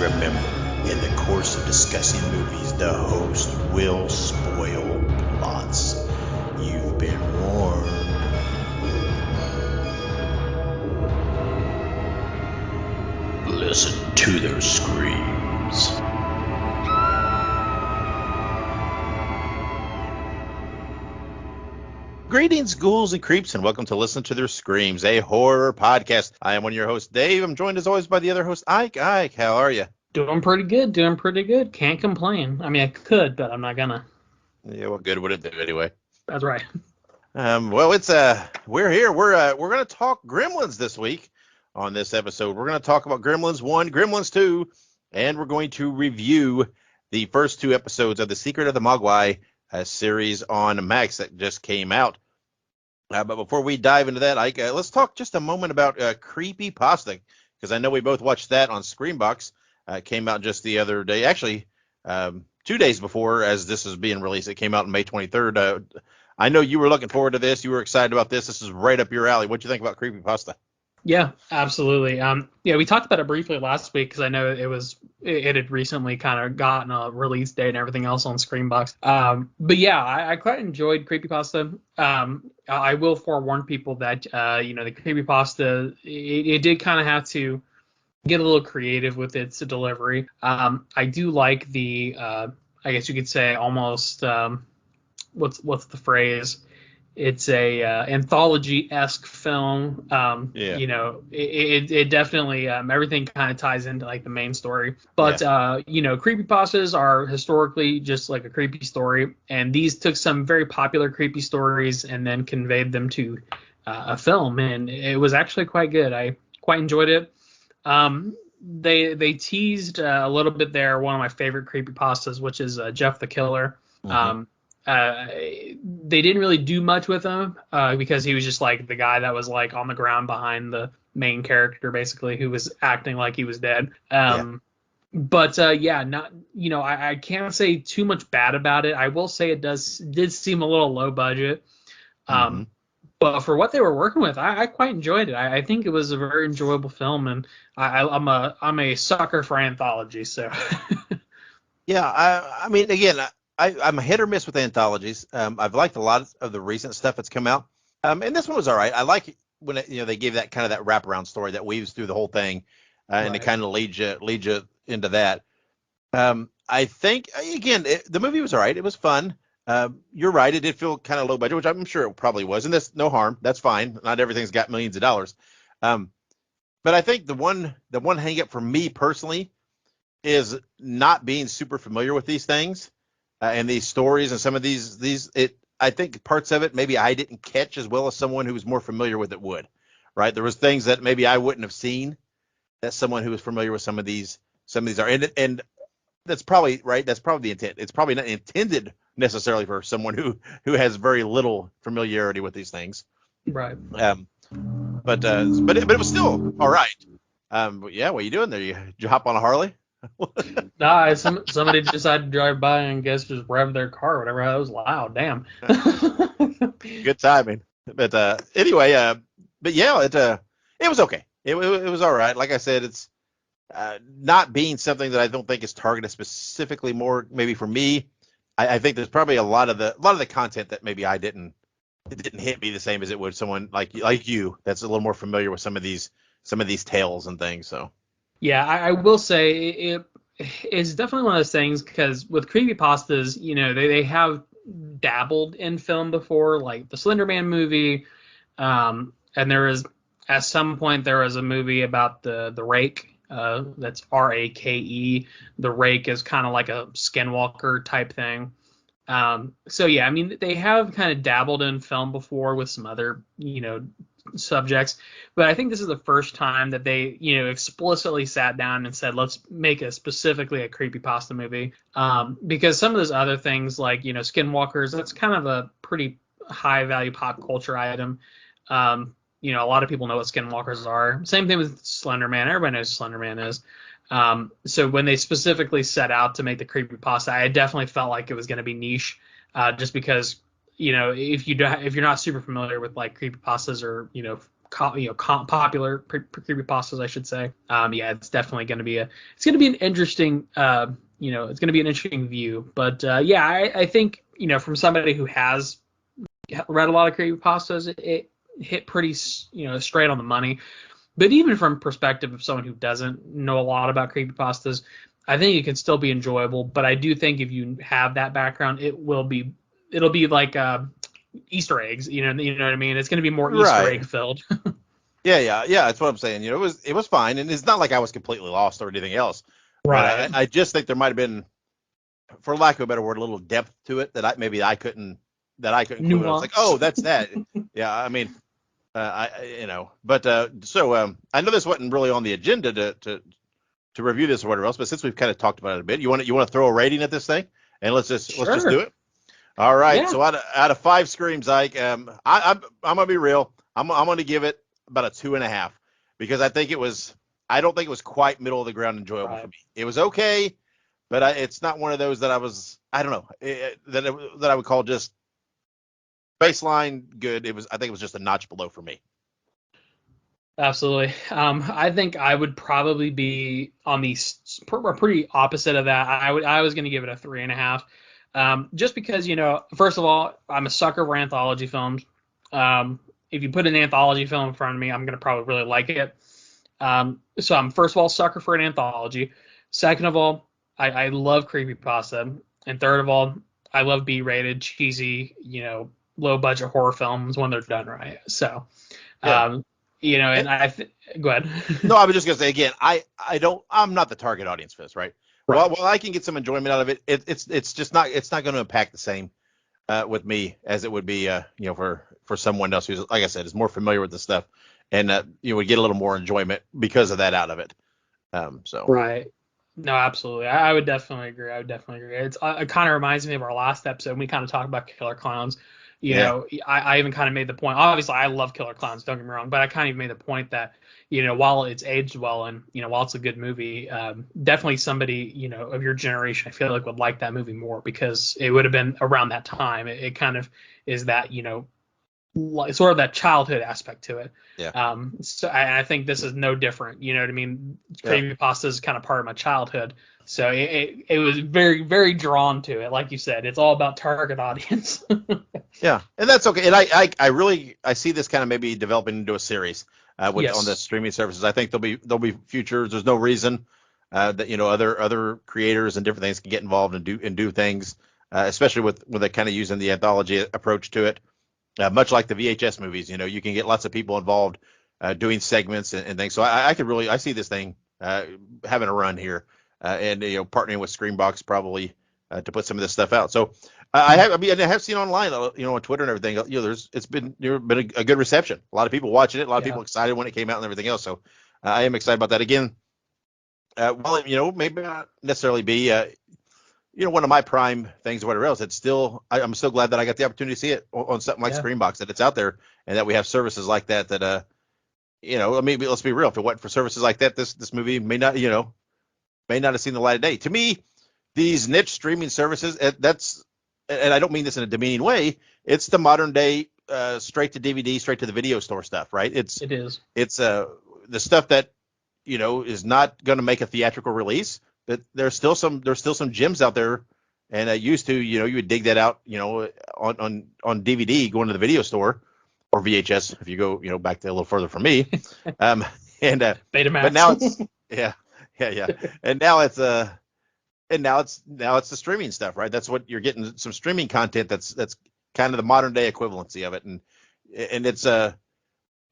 Remember, in the course of discussing movies, the host will spoil plots. You've been warned. Listen to their screams. Greetings, ghouls and creeps, and welcome to Listen to Their Screams, a horror podcast. I am one of your hosts, Dave. I'm joined as always by the other host, Ike. Ike, how are you? Doing pretty good. Can't complain. I mean, I could, but I'm not gonna. Yeah, what good would it do anyway? That's right. Well, it's we're here. We're gonna talk Gremlins this week on this episode. We're gonna talk about Gremlins 1, Gremlins 2, and we're going to review the first two episodes of the Secret of the Mogwai series on Max that just came out. But before we dive into that, Ike, let's talk just a moment about Creepypasta, because I know we both watched that on Screambox. It came out just the other day, actually 2 days before as this is being released. It came out on May 23rd. I know you were looking forward to this. You were excited about this. This is right up your alley. What'd you think about Creepypasta? Yeah, absolutely. Yeah, we talked about it briefly last week because I know it had recently kind of gotten a release date and everything else on Screambox. But yeah, I quite enjoyed Creepypasta. I will forewarn people that the Creepypasta it did kind of have to get a little creative with its delivery. I do like the I guess you could say almost what's the phrase? It's a anthology-esque film. It definitely everything kind of ties into like the main story. But creepypastas are historically just like a creepy story, and these took some very popular creepy stories and then conveyed them to a film, and it was actually quite good. I quite enjoyed it. They teased a little bit there one of my favorite creepypastas, which is Jeff the Killer. Mm-hmm. They didn't really do much with him because he was just like the guy that was like on the ground behind the main character, basically, who was acting like he was dead. But I can't say too much bad about it. I will say it did seem a little low budget. But for what they were working with, I quite enjoyed it. I think it was a very enjoyable film, and I'm a sucker for anthologies. So Yeah, I mean, again, I'm a hit or miss with anthologies. I've liked a lot of the recent stuff that's come out, and this one was all right. I like when they gave that kind of that wraparound story that weaves through the whole thing, and it kind of leads you into that. I think again the movie was all right. It was fun. You're right. It did feel kind of low budget, which I'm sure it probably was, and that's no harm. That's fine. Not everything's got millions of dollars. But I think the one hang up for me personally is not being super familiar with these things. And these stories and some of I think parts of it maybe I didn't catch as well as someone who was more familiar with it would, right? There was things that maybe I wouldn't have seen that someone who was familiar with some of these are, and that's probably right. That's probably the intent. It's probably not intended necessarily for someone who has very little familiarity with these things, right? But it was still all right. But yeah, what are you doing there? Did you hop on a Harley? Nah, somebody decided to drive by and guess just rev their car or whatever. That was loud. Damn. Good timing. But anyway, but yeah, it was okay. It was all right. Like I said, it's not being something that I don't think is targeted specifically more maybe for me. I think there's probably a lot of the content that maybe it didn't hit me the same as it would someone like you that's a little more familiar with some of these tales and things. So. Yeah, I will say it's definitely one of those things because with creepypastas, they have dabbled in film before, like the Slender Man movie, and at some point there was a movie about the Rake, that's Rake. The Rake is kind of like a skinwalker type thing. So yeah, I mean they have kind of dabbled in film before with some other subjects, but I think this is the first time that they explicitly sat down and said, let's make specifically a creepypasta movie, because some of those other things like skinwalkers, that's kind of a pretty high value pop culture item. A lot of people know what skinwalkers are. Same thing with Slender Man. Everybody knows who Slender Man is. So when they specifically set out to make the creepypasta, I definitely felt like it was going to be niche, just because if you're not super familiar with like creepypastas or popular creepypastas, I should say. Yeah, it's definitely going to be an interesting it's going to be an interesting view. But yeah, I think from somebody who has read a lot of creepypastas, it hit pretty straight on the money. But even from perspective of someone who doesn't know a lot about creepypastas, I think it can still be enjoyable. But I do think if you have that background, it'll be like Easter eggs. You know what I mean? It's going to be more Easter Right. egg filled. Yeah. That's what I'm saying. It was fine, and it's not like I was completely lost or anything else. But Right. I just think there might have been, for lack of a better word, a little depth to it that I couldn't include. I was like, oh, Nuance. that's that. Yeah, I mean, but so I know this wasn't really on the agenda to review this or whatever else, but since we've kind of talked about it a bit, you want to throw a rating at this thing, and let's just do Sure. it. All right. Yeah. So out of 5 screams, Ike, I'm gonna be real. I'm gonna give it about a 2.5 because I don't think it was quite middle of the ground enjoyable for Right. me. It was okay, but it's not one of those that I don't know, that I would call just baseline good. I think it was just a notch below for me. Absolutely. I think I would probably be on the pretty opposite of that. I was going to give it a 3.5. Just because, first of all, I'm a sucker for anthology films. If you put an anthology film in front of me, I'm going to probably really like it. So I'm first of all sucker for an anthology. Second of all, I love creepypasta. And third of all, I love B-rated, cheesy, low budget horror films when they're done right. So, Yeah. um, And, and go ahead. no, I was just gonna say again, I'm not the target audience for this, right? Right. While I can get some enjoyment out of it, it's just not going to impact the same with me as it would be for someone else who's, like I said, is more familiar with the stuff, and you would get a little more enjoyment because of that out of it. So Right. No, absolutely. I would definitely agree. It kind of reminds me of our last episode. We kind of talked about killer clowns. yeah, I even kind of made the point. Obviously, I love killer clowns. Don't get me wrong, but I kind of made the point that while it's aged well and while it's a good movie, definitely somebody of your generation, I feel like would like that movie more because it would have been around that time. It kind of is that sort of that childhood aspect to it. yeah, So I think this is no different. You know what I mean? yeah. Creepypasta is kind of part of my childhood, so it was very very drawn to it. Like you said, it's all about target audience. Yeah, and that's okay. And I really see this kind of maybe developing into a series on the Yes. streaming services. I think there'll be futures. There's no reason that other creators and different things can get involved and do things, especially with they kind of using the anthology approach to it. Much like the VHS movies, you can get lots of people involved doing segments and things. So I see this thing having a run here, and partnering with Screenbox probably to put some of this stuff out. So I have seen online, on Twitter and everything. It's been a good reception. A lot of people watching it, a lot of Yeah. people excited when it came out and everything else. So I am excited about that. Again, while it maybe not necessarily be one of my prime things or whatever else, it's still I'm so glad that I got the opportunity to see it on something like Yeah. Screenbox, that it's out there and that we have services like that. I mean, let's be real. If it wasn't for services like that, this movie may not have seen the light of day. To me, these niche streaming services, and I don't mean this in a demeaning way, it's the modern day straight to DVD, straight to the video store stuff, right? It is. It's the stuff that is not going to make a theatrical release, but there's still some gems out there. And used to, you would dig that out, on DVD, going to the video store, or VHS if you go, back there a little further from me. And but Betamax. now it's yeah, and now it's the streaming stuff, right? That's what you're getting, some streaming content that's kind of the modern day equivalency of it, and it's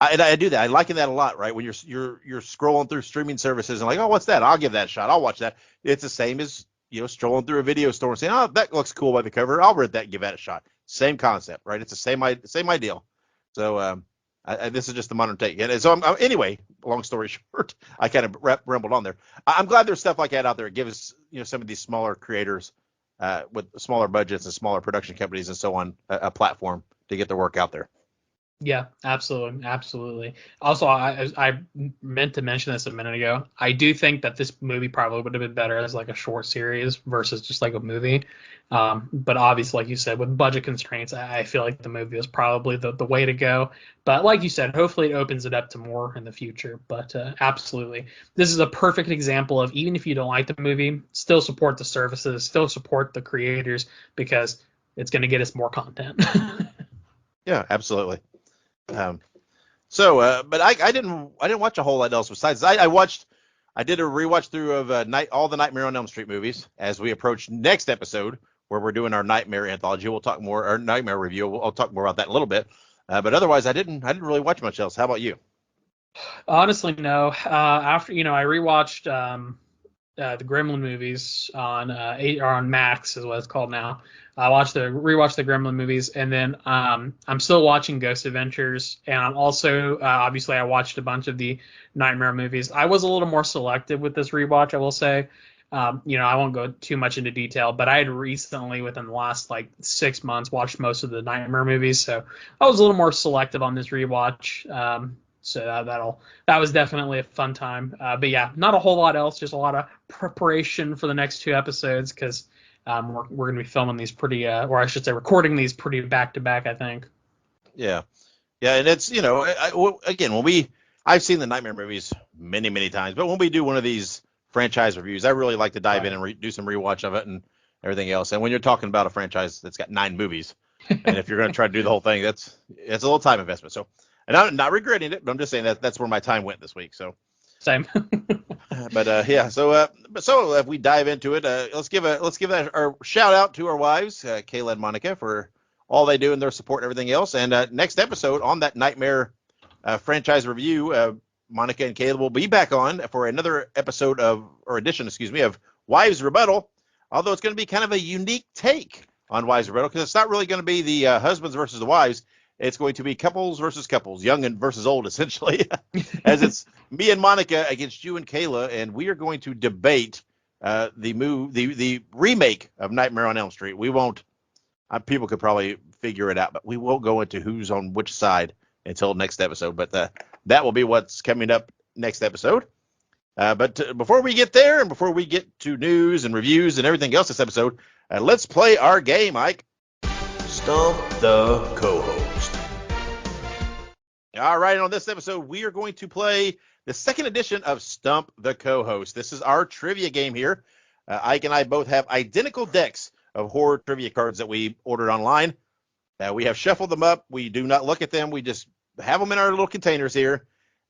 I do that. I liken that a lot, right? When you're scrolling through streaming services and like, oh, what's that? I'll give that a shot. I'll watch that. It's the same as strolling through a video store and saying, oh, that looks cool by the cover. I'll rent that and give that a shot. Same concept, right? It's the same ideal. So this is just the modern take. And so anyway, long story short, I kind of rambled on there. I'm glad there's stuff like that out there. It gives some of these smaller creators with smaller budgets and smaller production companies and so on a platform to get their work out there. Yeah, absolutely, absolutely. Also, I meant to mention this a minute ago. I do think that this movie probably would have been better as like a short series versus just like a movie. But obviously, like you said, with budget constraints, I feel like the movie is probably the way to go. But like you said, hopefully it opens it up to more in the future. But absolutely, this is a perfect example of even if you don't like the movie, still support the services, still support the creators because it's going to get us more content. Yeah, absolutely. Um, but I didn't watch a whole lot else besides I did a rewatch through of all the Nightmare on Elm Street movies as we approach next episode where we're doing our Nightmare anthology. We'll talk more, our Nightmare review. I'll talk more about that in a little bit. But otherwise, I didn't really watch much else. How about you? Honestly, no. After I rewatched the Gremlin movies on or on Max is what it's called now. I rewatched the Gremlin movies, and then I'm still watching Ghost Adventures, and I'm also obviously I watched a bunch of the Nightmare movies. I was a little more selective with this rewatch, I will say. I won't go too much into detail, but I had recently, within the last like 6 months, watched most of the Nightmare movies, so I was a little more selective on this rewatch. So that was definitely a fun time. But yeah, not a whole lot else, just a lot of preparation for the next two episodes because we're going to be filming these or I should say, recording these pretty back to back, I think. Yeah, yeah, and it's again I've seen the Nightmare movies many times, but when we do one of these franchise reviews, I really like to dive in Right. and do some rewatch of it and everything else. And when you're talking about a franchise that's got 9 movies, and if you're going to try to do the whole thing, it's a little time investment. So, and I'm not regretting it, but I'm just saying that's where my time went this week. So, Same. but yeah, so if we dive into it, let's give our shout out to our wives, Kayla and Monica, for all they do and their support and everything else. And next episode on that Nightmare franchise review, Monica and Kayla will be back on for another episode edition, excuse me, of Wives Rebuttal. Although it's going to be kind of a unique take on Wives Rebuttal because it's not really going to be the husbands versus the wives. It's going to be couples versus couples, young and versus old, essentially, as it's me and Monica against you and Kayla, and we are going to debate the remake of Nightmare on Elm Street. We won't. People could probably figure it out, but we won't go into who's on which side until next episode. But that will be what's coming up next episode. But before we get there and before we get to news and reviews and everything else this episode, let's play our game, Ike. Stump the Cohost. All right, on this episode, we are going to play the second edition of Stump the Cohost. This is our trivia game here. Ike and I both have identical decks of horror trivia cards that we ordered online. We have shuffled them up. We do not look at them. We just have them in our little containers here.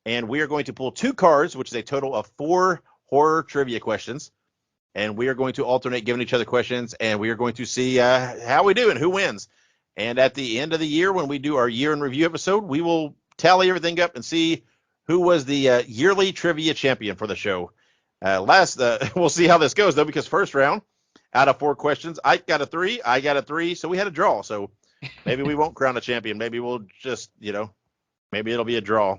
And we are going to pull 2 cards, which is a total of 4 horror trivia questions. And we are going to alternate giving each other questions, and we are going to see how we do and who wins. And at the end of the year, when we do our year in review episode, we will tally everything up and see who was the yearly trivia champion for the show. We'll see how this goes, though, because first round, out of 4 questions, Ike got a 3, I got a 3, so we had a draw. So maybe we won't crown a champion. Maybe we'll just, maybe it'll be a draw.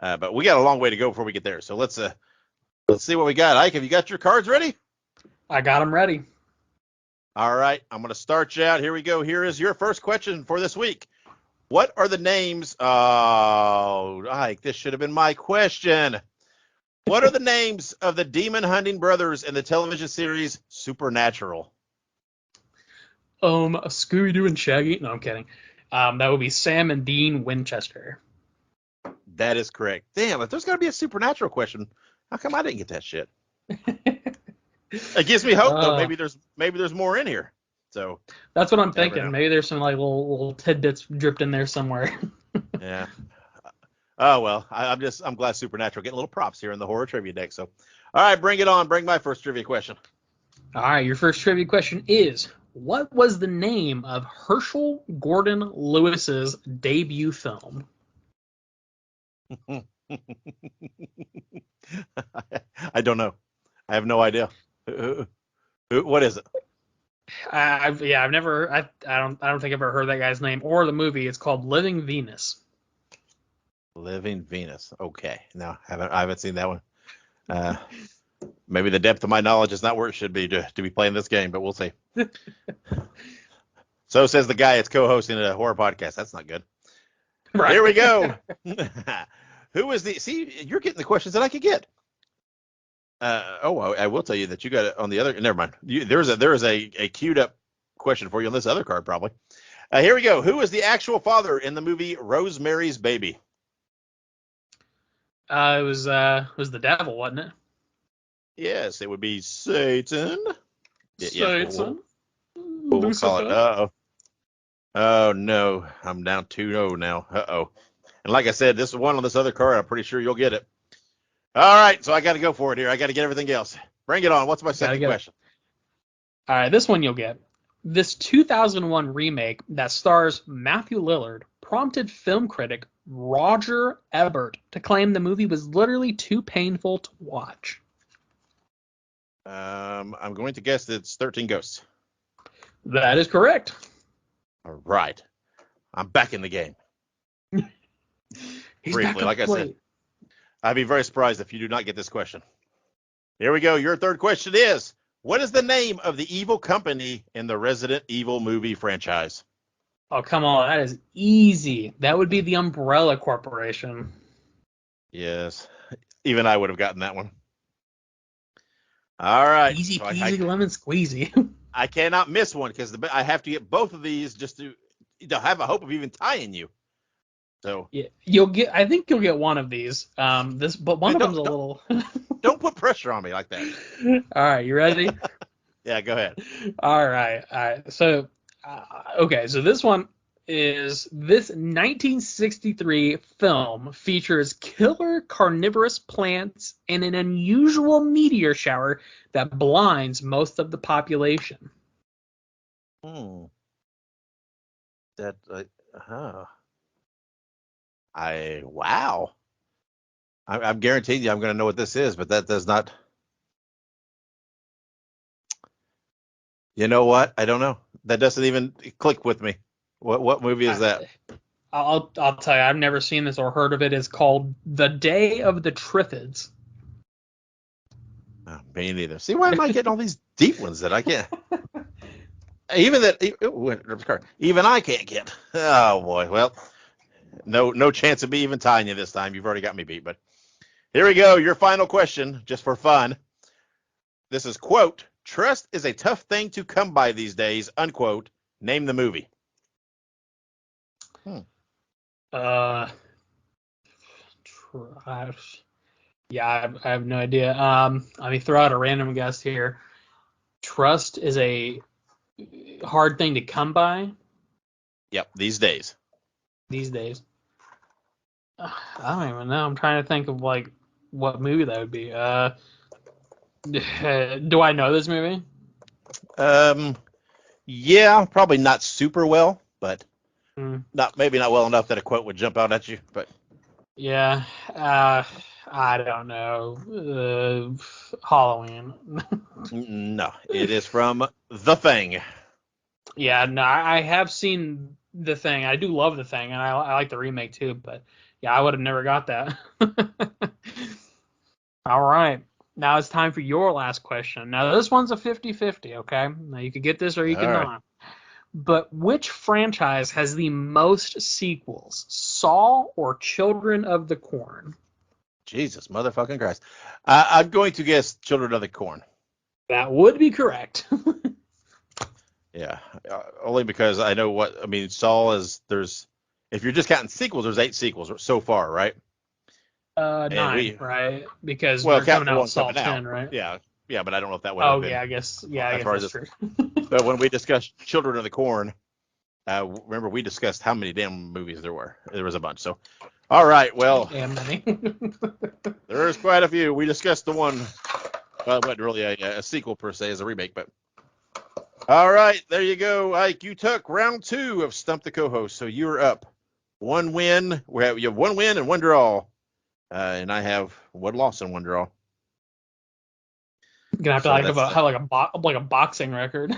But we got a long way to go before we get there. So let's see what we got. Ike, have you got your cards ready? I got them ready. All right, I'm going to start you out. Here we go. Here is your first question for this week. What are the names? Oh, Ike, this should have been my question. What are the names of the demon hunting brothers in the television series Supernatural? Scooby-Doo and Shaggy. No, I'm kidding. That would be Sam and Dean Winchester. That is correct. Damn, if there's got to be a Supernatural question, how come I didn't get that shit? It gives me hope, though. Maybe there's more in here. So that's what I'm thinking. Maybe there's some like little tidbits dripped in there somewhere. Yeah. Oh well, I'm glad Supernatural getting a little props here in the horror trivia deck. So, all right, bring it on. Bring my first trivia question. All right, your first trivia question is: what was the name of Herschel Gordon Lewis's debut film? I don't know. I have no idea. What is it? I don't think I've ever heard that guy's name or the movie. It's called Living Venus. Living Venus. Okay. No, I haven't seen that one. Maybe the depth of my knowledge is not where it should be to be playing this game, but we'll see. So says the guy that's co-hosting a horror podcast. That's not good. Right. Here we go. Who is the? See, you're getting the questions that I could get. I will tell you that you got it on the other. Never mind. There is a queued up question for you on this other card, probably. Here we go. Who is the actual father in the movie Rosemary's Baby? It was the devil, wasn't it? Yes, it would be Satan. Satan. We'll call it. Lucifer. Oh no, I'm down 2-0 now. And like I said, this one on this other card, I'm pretty sure you'll get it. All right, so I got to go for it here. I got to get everything else. Bring it on. What's my second question? All right, this one you'll get. This 2001 remake that stars Matthew Lillard prompted film critic Roger Ebert to claim the movie was literally too painful to watch. I'm going to guess it's 13 Ghosts. That is correct. All right. I'm back in the game. He's Briefly, back up like I said, I'd be very surprised if you do not get this question. Here we go. Your third question is, what is the name of the evil company in the Resident Evil movie franchise? Oh, come on. That is easy. That would be the Umbrella Corporation. Yes. Even I would have gotten that one. All right. Easy so peasy lemon squeezy. I cannot miss one because I have to get both of these just to have a hope of even tying you. So yeah, I think you'll get one of these. But one of them's a little. Don't put pressure on me like that. All right, you ready? Yeah, go ahead. All right. So, okay. So this one is this 1963 film features killer carnivorous plants and an unusual meteor shower that blinds most of the population. Wow. I'm guaranteeing you I'm going to know what this is, but that does not. You know what? I don't know. That doesn't even click with me. What movie is that? I'll tell you. I've never seen this or heard of it. It's called The Day of the Triffids. Oh, me neither. See, why am I getting all these deep ones that I can't? Even I can't get. Oh boy. Well, no chance of me even tying you this time. You've already got me beat. But here we go. Your final question, just for fun. This is, quote, trust is a tough thing to come by these days, unquote. Name the movie. Yeah, I have no idea. Let me throw out a random guess here. Trust is a hard thing to come by. Yep, these days. These days. I don't even know. I'm trying to think of like what movie that would be. Do I know this movie? Yeah, probably not super well, but maybe not well enough that a quote would jump out at you. But yeah, I don't know. Halloween. No, it is from The Thing. Yeah, no, I have seen The Thing. I do love The Thing, and I like the remake too. But yeah, I would have never got that. All right. Now it's time for your last question. Now, this one's a 50-50, okay? Now, you could get this or you could not. But which franchise has the most sequels, Saw or Children of the Corn? Jesus, motherfucking Christ. I'm going to guess Children of the Corn. That would be correct. Yeah, only because I know Saw is, if you're just counting sequels, there's 8 sequels so far, right? 9, right? Because we're coming out with Saw 10, right? Yeah, but I don't know if that would have been. Yeah, I guess that's true. But when we discussed Children of the Corn, remember we discussed how many damn movies there were. There was a bunch. So, all right, well, damn many. There's quite a few. We discussed the one. Well, it wasn't really a sequel per se, as a remake, but. All right, there you go, Ike. You took round 2 of Stump the Cohost, so you're up. 1 win. You have 1 win and 1 draw, and I have 1 loss and 1 draw. You're gonna have to have like a boxing record.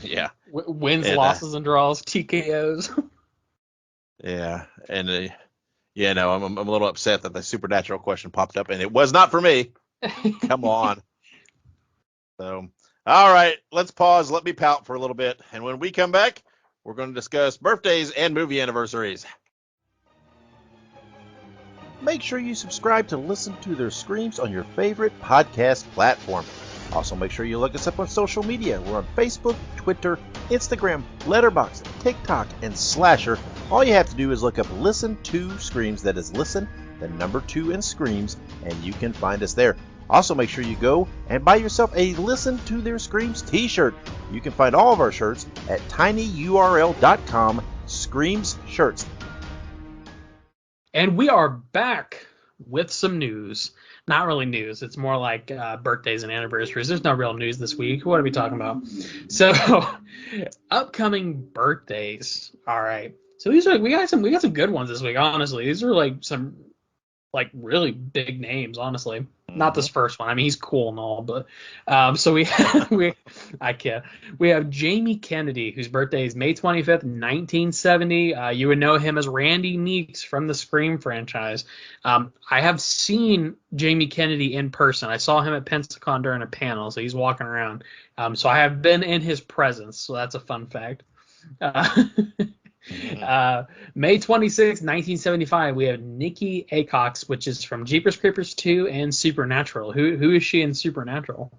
Yeah. Wins, losses, and draws, TKOs. Yeah, and I'm a little upset that the supernatural question popped up, and it was not for me. Come on. So. All right, let's pause. Let me pout for a little bit. And when we come back, we're going to discuss birthdays and movie anniversaries. make sure you subscribe to listen to their screams on your favorite podcast platform. Also, make sure you look us up on social media. We're on Facebook, Twitter, Instagram, Letterboxd, TikTok, and Slasher. All you have to do is look up Listen to Screams. That is Listen, the number 2 in Screams, and you can find us there. Also, make sure you go and buy yourself a Listen to Their Screams t-shirt. You can find all of our shirts at tinyurl.com/Screams Shirts. And we are back with some news. Not really news. It's more like birthdays and anniversaries. There's no real news this week. What are we talking about? So, upcoming birthdays. All right. So we got some good ones this week. Honestly, these are like some really big names. Honestly, not this first one. I mean, he's cool and all, but so we have Jamie Kennedy, whose birthday is May 25th, 1970. You would know him as Randy Meeks from the Scream franchise. I have seen Jamie Kennedy in person. I saw him at Pensacon during a panel, so he's walking around. So I have been in his presence, so that's a fun fact. May 26, 1975, we have Nikki Acox, which is from Jeepers Creepers 2 and Supernatural. Who is she in Supernatural?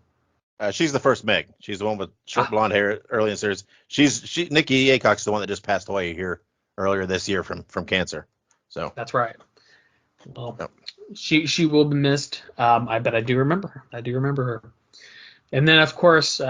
She's the first Meg. She's the one with short blonde hair early in the series. Nikki Acox is the one that just passed away here earlier this year from cancer. So that's right. Well, yep. She will be missed. I do remember her. her. And then, of course, these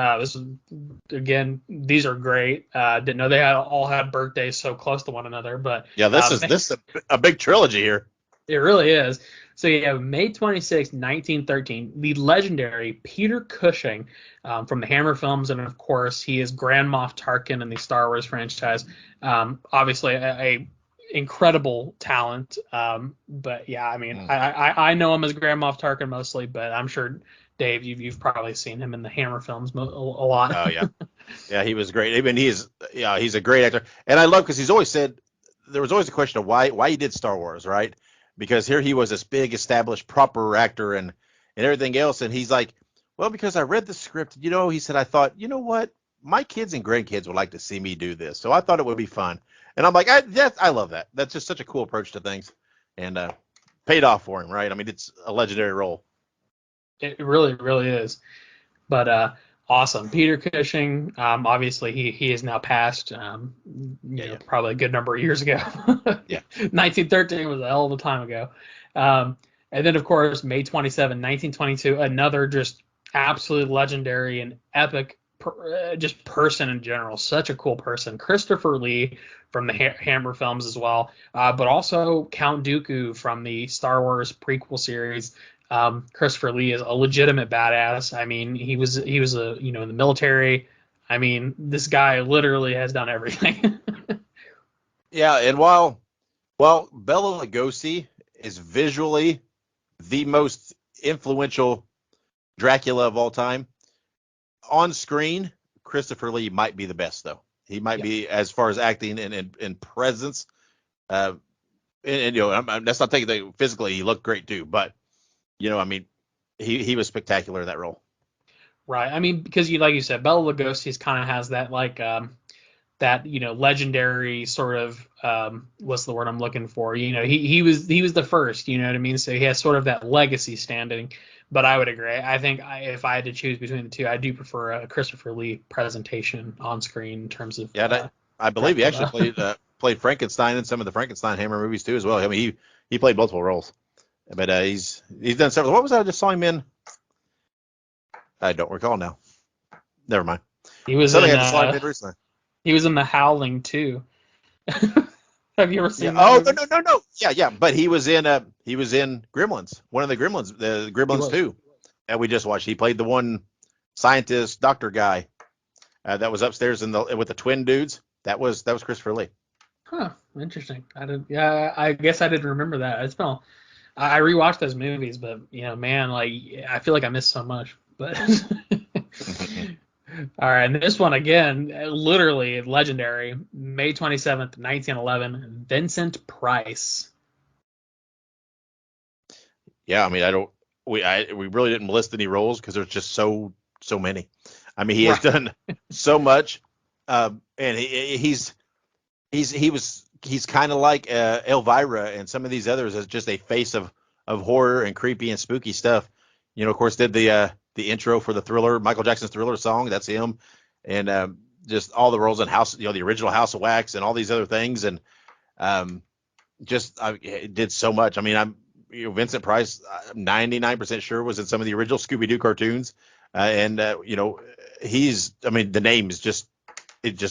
are great. Didn't know they all had birthdays so close to one another, but yeah, this is a big trilogy here. It really is. So you have May 26, 1913, the legendary Peter Cushing from the Hammer films, and of course he is Grand Moff Tarkin in the Star Wars franchise. Obviously, a incredible talent. But yeah, I mean, I know him as Grand Moff Tarkin mostly, but I'm sure, Dave, you've probably seen him in the Hammer films a lot. Oh yeah, yeah, he was great. I mean, he's a great actor, and I love because he's always said there was always a question of why he did Star Wars, right? Because here he was this big established proper actor and everything else, and he's like, well, because I read the script, he said I thought, you know what, my kids and grandkids would like to see me do this, so I thought it would be fun, and I'm like, I love that. That's just such a cool approach to things, and paid off for him, right? I mean, it's a legendary role. It really, really is. But awesome. Peter Cushing, obviously he is now passed, probably a good number of years ago. Yeah. 1913 was a hell of a time ago. And then, of course, May 27, 1922, another just absolutely legendary and epic just person in general. Such a cool person. Christopher Lee from the Hammer films as well, but also Count Dooku from the Star Wars prequel series. Christopher Lee is a legitimate badass. I mean, he was in the military. I mean, this guy literally has done everything. Yeah, and while Bela Lugosi is visually the most influential Dracula of all time, on screen, Christopher Lee might be the best, though. He might be, as far as acting and presence. And that's not taking the physically, he looked great too, but I mean, he was spectacular in that role. Right. I mean, because like you said, Bela Lugosi kind of has that legendary sort of what's the word I'm looking for? He was the first. You know what I mean? So he has sort of that legacy standing. But I would agree. I think if I had to choose between the two, I do prefer a Christopher Lee presentation on screen in terms of. Yeah, I believe he actually played Frankenstein in some of the Frankenstein Hammer movies too, as well. I mean, he played multiple roles. But he's done several. What was that I just saw him in? I don't recall now. Never mind. He was something in, I just saw him in recently. He was in The Howling too. Have you ever seen that? Oh, movie? No. Yeah. But he was in Gremlins. One of the Gremlins, the Gremlins 2. And we just watched. He played the one scientist doctor guy that was upstairs with the twin dudes. That was Christopher Lee. Huh. Interesting. I guess I didn't remember that. I rewatched those movies, but man, like I feel like I missed so much. But all right, and this one again, literally legendary. May 27th, 1911, Vincent Price. Yeah, I mean, we really didn't list any roles because there's just so many. I mean, he has done so much, and he was he's kind of like Elvira and some of these others as just a face of horror and creepy and spooky stuff. You know, of course, did the intro for the Thriller, Michael Jackson's Thriller song. That's him, and just all the roles in House, you know, the original House of Wax and all these other things, and it did so much. I mean, Vincent Price, I'm 99% sure was in some of the original Scooby-Doo cartoons, and you know, the name is just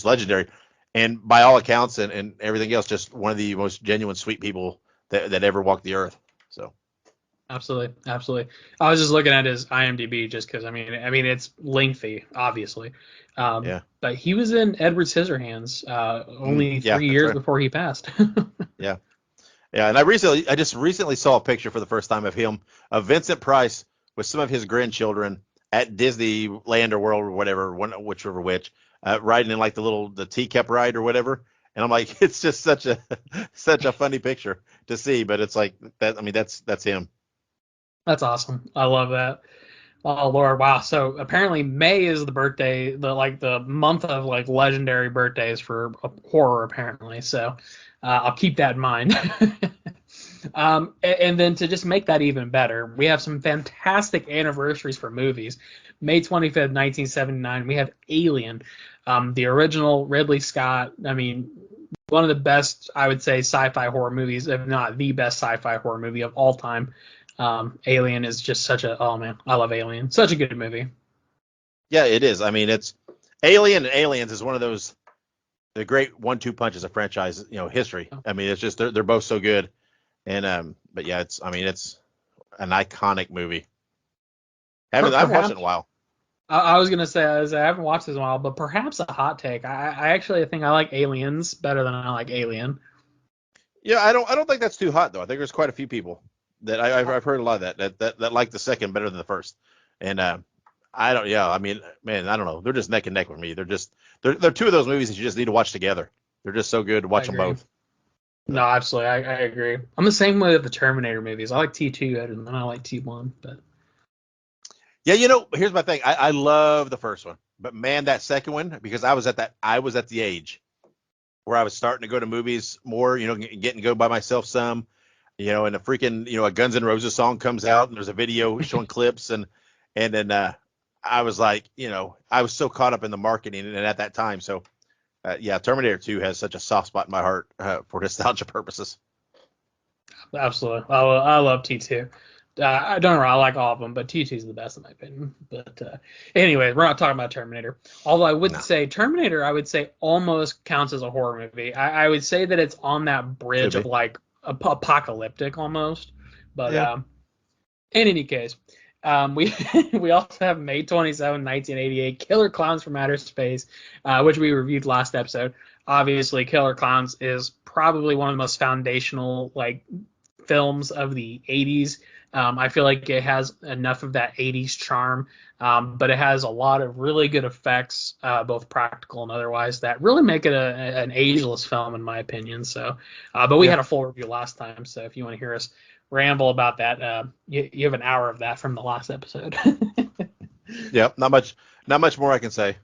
legendary, and by all accounts and everything else, just one of the most genuine, sweet people that ever walked the earth. So. Absolutely, absolutely. I was just looking at his IMDb just because I mean it's lengthy, obviously. Yeah. But he was in Edward Scissorhands only Yeah, 3 that's years right. before he passed. Yeah. Yeah, and I just recently saw a picture for the first time of Vincent Price with some of his grandchildren at Disneyland or World or whatever, whichever which, riding in like the teacup ride or whatever. And I'm like, it's just such a such a funny picture to see, but it's like that. I mean, that's him. That's awesome. I love that. Oh Lord, wow. So apparently May is the month of like legendary birthdays for horror apparently. So I'll keep that in mind. And then to just make that even better, we have some fantastic anniversaries for movies. May 25th, 1979, we have Alien, the original Ridley Scott. I mean, one of the best, I would say, sci-fi horror movies, if not the best sci-fi horror movie of all time. Alien is just oh man, I love Alien. Such a good movie. Yeah, it is. I mean, it's Alien and Aliens is one of those the great 1-2 punches of franchise, you know, history. I mean, it's just they're both so good. And but yeah, it's an iconic movie. I haven't watched it in a Perhaps while. I was gonna say I haven't watched this in a while, but perhaps a hot take. I actually think I like Aliens better than I like Alien. Yeah, I don't think that's too hot though. I think there's quite a few people that I've heard a lot of that like the second better than the first. And I don't. Yeah, I mean, man, I don't know. They're just neck and neck with me. They're two of those movies that you just need to watch together. They're just so good to I watch them agree. both. No, So. absolutely, I agree. I'm the same way with the Terminator movies. I like T2 better than I like T1, but Yeah, you know, here's my thing. I love the first one, but man, that second one, because I was at the age where I was starting to go to movies more, you know, getting to go by myself some, you know, and a freaking, you know, a Guns N' Roses song comes out and there's a video showing clips and then I was like, you know, I was so caught up in the marketing and at that time. So yeah, Terminator 2 has such a soft spot in my heart for nostalgia purposes. absolutely, I love T2. I don't know, I like all of them, but T2 is the best in my opinion. But anyways, we're not talking about Terminator. Although I would No, say Terminator, I would say almost counts as a horror movie. I would say that it's on that could bridge of be. like apocalyptic almost. But Yeah. in any case, we we also have May 27, 1988, Killer Clowns from Outer Space, which we reviewed last episode. Obviously, Killer Clowns is probably one of the most foundational like films of the 80s. I feel like it has enough of that 80s charm, but it has a lot of really good effects, both practical and otherwise, that really make it an ageless film, in my opinion. So, but we Yeah. had a full review last time, so if you want to hear us ramble about that, you have an hour of that from the last episode. Yeah. Not much more I can say.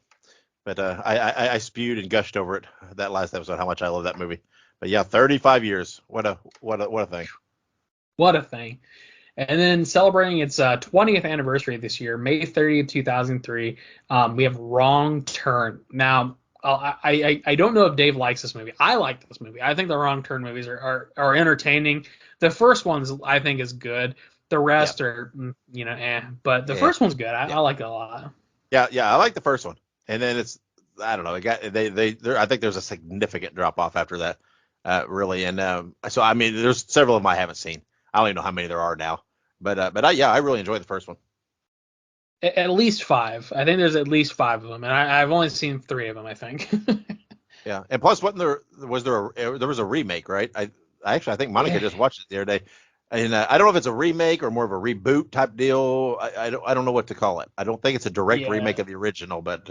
But I spewed and gushed over it that last episode how much I love that movie. But yeah, 35 years. What a thing. What a thing. And then celebrating its 20th anniversary this year, May 30th, 2003, we have Wrong Turn. Now, I don't know if Dave likes this movie. I like this movie. I think the Wrong Turn movies are entertaining. The first one's I think is good. The Yeah. rest are but the Yeah. first one's good. I Yeah. like it a lot. Yeah. I like the first one. And then I don't know. It got I think there's a significant drop off after that. Really. And so I mean there's several of them I haven't seen. I don't even know how many there are now. But I really enjoyed the first one. At least five. I think there's at least five of them, and I've only seen three of them. I think. Yeah. And plus wasn't there was a remake, right? I think Monica Yeah. just watched it the other day. And I don't know if it's a remake or more of a reboot type deal. I don't know what to call it. I don't think it's a direct remake Yeah. of the original, but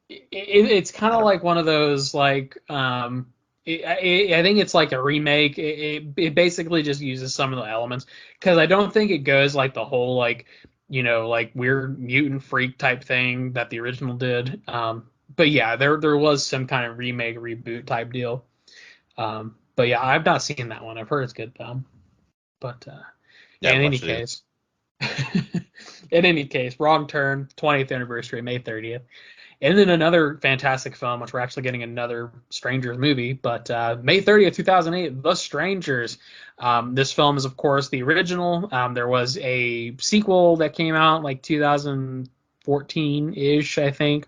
It's kind I of don't know. like one of those like I think it's like a remake. It basically just uses some of the elements because I don't think it goes like the whole like like weird mutant freak type thing that the original did. But yeah, there was some kind of remake reboot type deal. But yeah, I've not seen that one. I've heard it's good though. But Yeah, I in any watched it. case, in any case, Wrong Turn, 20th anniversary, May 30th. And then another fantastic film, which we're actually getting another Strangers movie, but May 30th, 2008, The Strangers. This film is, of course, the original. There was a sequel that came out like 2014-ish, I think.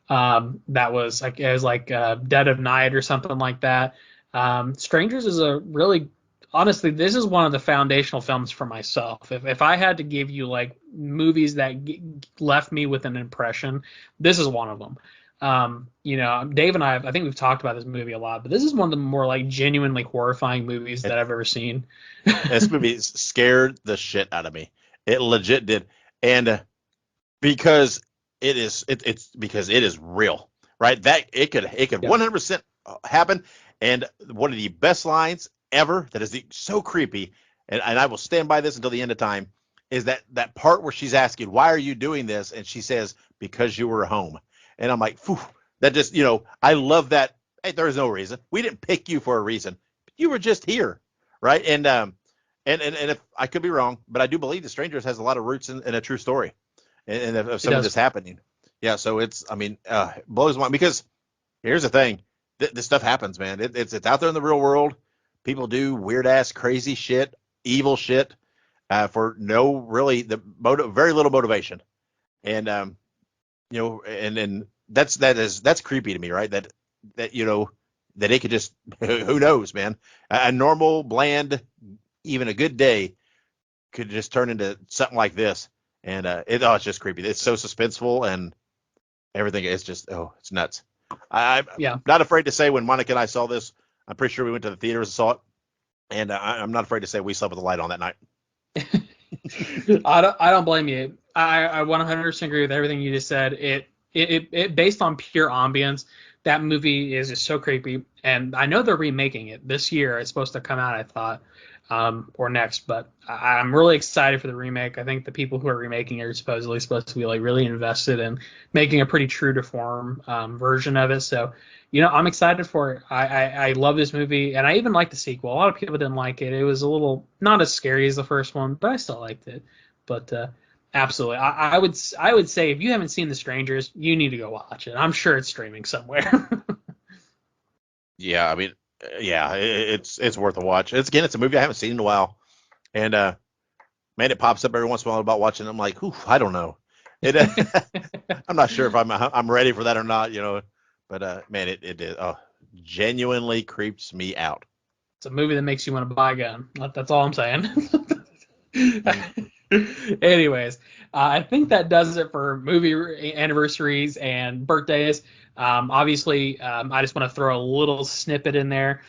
That was like it was like Dead of Night or something like that. Strangers is a really honestly, this is one of the foundational films for myself. If I had to give you like movies that left me with an impression, this is one of them. Dave and I think we've talked about this movie a lot, but this is one of the more like genuinely horrifying movies that I've ever seen. This movie scared the shit out of me. It legit did, and because it's because it is real, right? That it could Yeah, 100% happen. And one of the best lines ever that is so creepy, and I will stand by this until the end of time, is that part where she's asking, "Why are you doing this?" And she says, "Because you were home." And I'm like, phew, that just I love that. Hey, there's no reason. We didn't pick you for a reason. You were just here, right? And if I could be wrong, but I do believe The Strangers has a lot of roots in a true story and of it some of does. this happening. Yeah, so I mean, it blows my mind because here's the thing, this stuff happens, man. It's out there in the real world. People do weird ass, crazy shit, evil shit, for no really very little motivation, and and that's creepy to me, right? That that it could just who knows, man. A normal, bland, even a good day could just turn into something like this. And it's just creepy. It's so suspenseful and everything. It's just it's nuts. I'm Yeah. not afraid to say when Monica and I saw this, I'm pretty sure we went to the theaters and saw it, and I'm not afraid to say we slept with the light on that night. I don't blame you. I 100% agree with everything you just said. It based on pure ambience. That movie is just so creepy, and I know they're remaking it this year. It's supposed to come out, I thought, or next. But I'm really excited for the remake. I think the people who are remaking it are supposedly supposed to be like really invested in making a pretty true to form version of it. So, I'm excited for it. I love this movie, and I even like the sequel. A lot of people didn't like it. It was a little not as scary as the first one, but I still liked it. But absolutely, I would say if you haven't seen The Strangers, you need to go watch it. I'm sure it's streaming somewhere. Yeah, I mean, yeah, it's worth a watch. It's a movie I haven't seen in a while, and man, it pops up every once in a while about watching. I'm like, I don't know. It, I'm not sure if I'm ready for that or not, But man, it did. Oh, genuinely creeps me out. It's a movie that makes you want to buy a gun. That's all I'm saying. Mm. Anyways, I think that does it for movie anniversaries and birthdays. Obviously, I just want to throw a little snippet in there.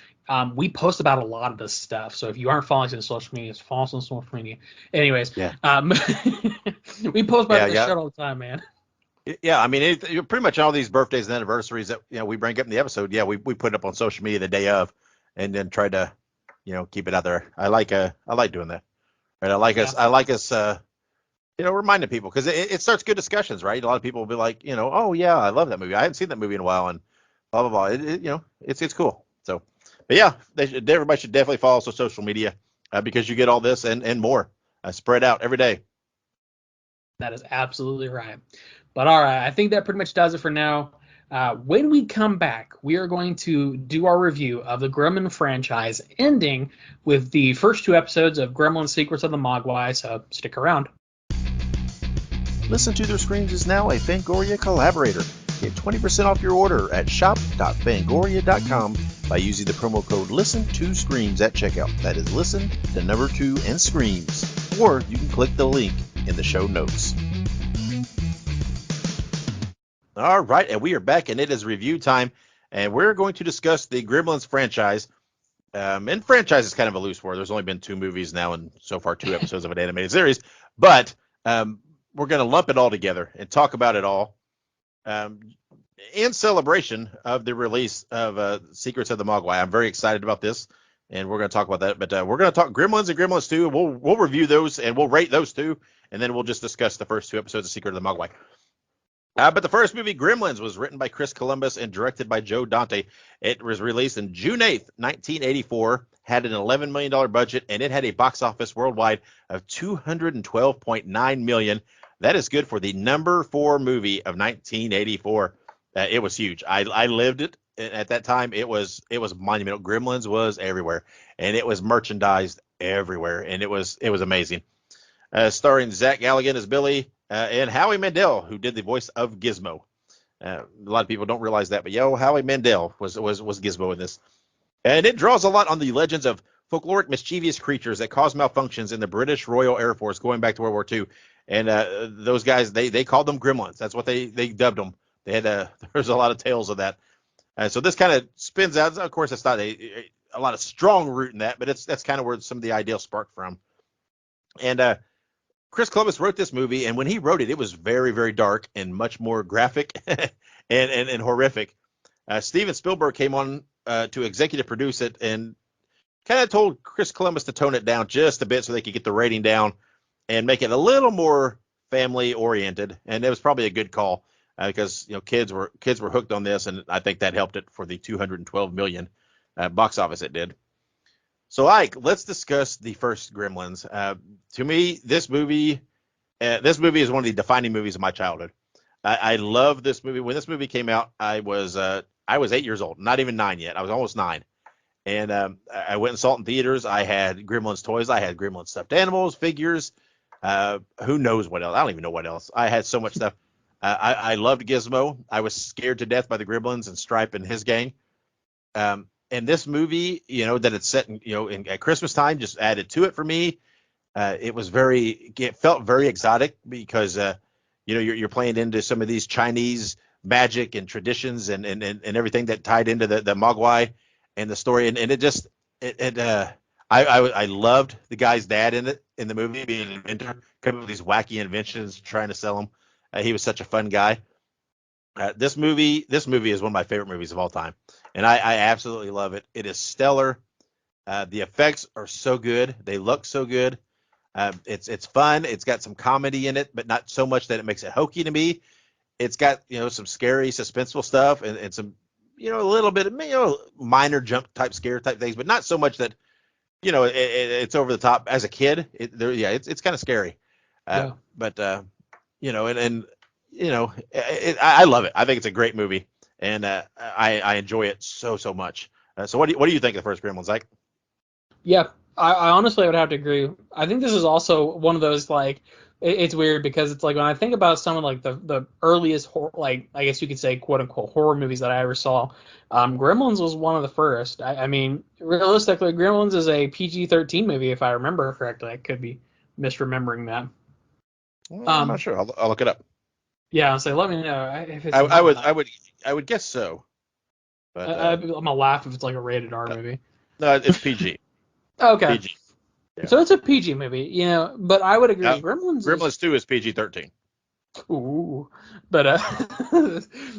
We post about a lot of this stuff, so if you aren't following us on social media, follow us on social media. Anyways, Yeah, we post yeah, about this yeah, shit all the time, man. yeah. I mean, pretty much all these birthdays and anniversaries that we bring up in the episode. Yeah, we put it up on social media the day of, and then try to keep it out there. I like doing that. Right? Yeah, I like us. Reminding people because it starts good discussions, right? A lot of people will be like, oh yeah, I love that movie. I haven't seen that movie in a while, and blah blah blah. It's cool. So, but yeah, everybody should definitely follow us on social media because you get all this and more spread out every day. that is absolutely right. But all right, I think that pretty much does it for now. When we come back, we are going to do our review of the Gremlin franchise, ending with the first two episodes of Gremlin Secrets of the Mogwai, so stick around. Listen to Their Screams is now a Fangoria collaborator. Get 20% off your order at shop.fangoria.com by using the promo code LISTEN2SCREAMS at checkout. That is listen, the number 2, and screams. Or you can click the link in the show notes. All right, and we are back, and it is review time, and we're going to discuss the Gremlins franchise. And franchise is kind of a loose word. There's only been 2 movies now, and so far 2 episodes of an animated series. But we're going to lump it all together and talk about it all um, in celebration of the release of Secrets of the Mogwai. I'm very excited about this, and we're going to talk about that. But we're going to talk Gremlins and Gremlins 2. We'll review those, and we'll rate those 2, and then we'll just discuss the first 2 episodes of Secret of the Mogwai. But the first movie, Gremlins, was written by Chris Columbus and directed by Joe Dante. It was released in June 8th, 1984, had an $11 million budget, and it had a box office worldwide of $212.9 million. That is good for the number 4 movie of 1984. It was huge. I lived it at that time. It was monumental. Gremlins was everywhere, and it was merchandised everywhere, and it was amazing. Starring Zach Galligan as Billy, and Howie Mandel, who did the voice of Gizmo. A lot of people don't realize that, but Howie Mandel was Gizmo in this. And it draws a lot on the legends of folkloric mischievous creatures that cause malfunctions in the British Royal Air Force going back to World War II. And those guys, they called them gremlins. That's what they dubbed them. They had there's a lot of tales of that. So this kind of spins out. Of course, it's not a lot of strong root in that, but that's kind of where some of the ideas sparked from. And Chris Columbus wrote this movie, and when he wrote it, it was very, very dark and much more graphic and horrific. Steven Spielberg came on to executive produce it and kind of told Chris Columbus to tone it down just a bit so they could get the rating down and make it a little more family oriented. And it was probably a good call because kids were hooked on this, and I think that helped it for the 212 million box office it did. So, Ike, let's discuss the first Gremlins. To me, this movie is one of the defining movies of my childhood. I love this movie. When this movie came out, I was 8 years old, not even 9 yet. I was almost 9, and I went and saw it in theaters. I had Gremlins toys. I had Gremlins stuffed animals, figures. Who knows what else? I don't even know what else. I had so much stuff. I loved Gizmo. I was scared to death by the Gremlins and Stripe and his gang. And this movie, that it's set at Christmas time, just added to it for me. It felt very exotic because, you're playing into some of these Chinese magic and traditions and everything that tied into the Mogwai and the story. And I loved the guy's dad in the movie, being an inventor, coming up with these wacky inventions, trying to sell them. He was such a fun guy. This movie is one of my favorite movies of all time, and I absolutely love it. It is stellar. The effects are so good. They look so good. It's fun. It's got some comedy in it, but not so much that it makes it hokey to me. It's got some scary, suspenseful stuff and some a little bit of minor jump type scare type things, but not so much that it's over the top. As a kid, it's kind of scary. Yeah. But I love it. I think it's a great movie, and I enjoy it so much. So what do you think of the first Gremlins, Like? Yeah, I honestly would have to agree. I think this is also one of those, like, it's weird because it's like when I think about some of like the earliest like, I guess you could say, quote unquote, horror movies that I ever saw, Gremlins was one of the first. I mean, realistically, Gremlins is a PG-13 movie if I remember correctly. I could be misremembering that. Well, I'm not sure. I'll look it up. Yeah, so let me know if it's. I would guess so. But I'm gonna laugh if it's like a rated R movie. no, it's PG. Okay. PG. Yeah. So it's a PG movie, but I would agree. Gremlins 2 is PG-13. Ooh, but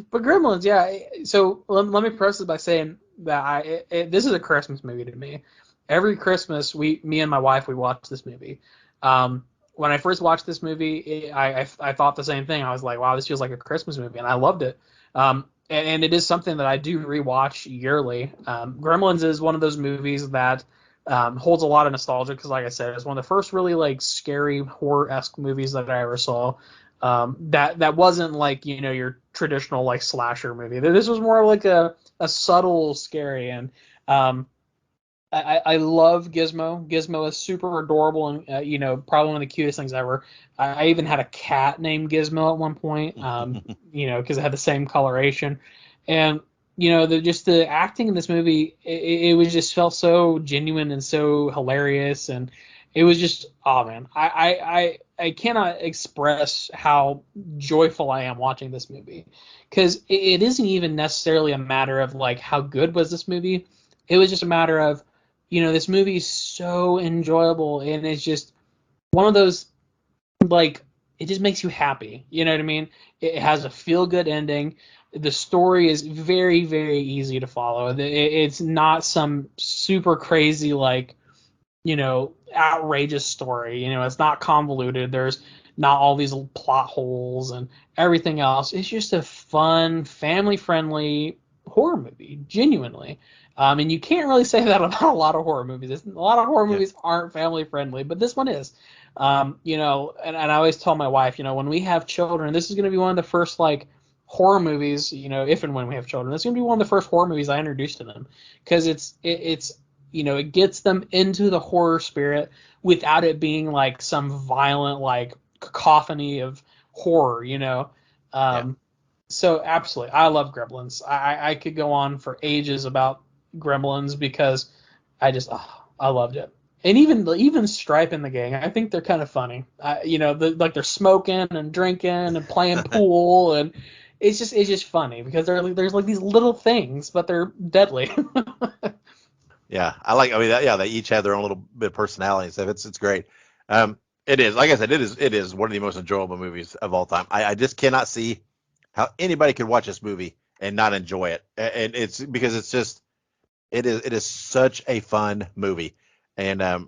but Gremlins, yeah. So let me preface it by saying that this is a Christmas movie to me. Every Christmas, me and my wife, we watch this movie. When I first watched this movie, I thought the same thing. I was like, wow, this feels like a Christmas movie, and I loved it. And it is something that I do rewatch yearly. Gremlins is one of those movies that holds a lot of nostalgia because, like I said, it's one of the first really like scary horror-esque movies that I ever saw. That wasn't like your traditional like slasher movie. This was more like a subtle scary, and I love Gizmo. Gizmo is super adorable and probably one of the cutest things ever. I even had a cat named Gizmo at one point, because it had the same coloration, and the acting in this movie, it was just felt so genuine and so hilarious, and it was just, oh man, I cannot express how joyful I am watching this movie, because it isn't even necessarily a matter of like how good was this movie. It was just a matter of this movie is so enjoyable, and it's just one of those, like, it just makes you happy. You know what I mean? It has a feel-good ending. The story is very, very easy to follow. It's not some super crazy, like, outrageous story. It's not convoluted. There's not all these little plot holes and everything else. It's just a fun, family-friendly horror movie, genuinely. And you can't really say that about a lot of horror movies. A lot of horror movies aren't family-friendly, but this one is. And I always tell my wife, when we have children, this is going to be one of the first horror movies, if and when we have children, it's going to be one of the first horror movies I introduce to them, because it gets them into the horror spirit without it being like some violent cacophony of horror. So absolutely, I love Gremlins. I could go on for ages about Gremlins because I loved it. And even Stripe and the gang, I think they're kind of funny. They're smoking and drinking and playing pool, and it's just funny because there's these little things, but they're deadly. Yeah, they each have their own little bit of personality and stuff. It's great. It is, like I said, it is one of the most enjoyable movies of all time. I just cannot see how anybody could watch this movie and not enjoy it. And it's because it is such a fun movie. And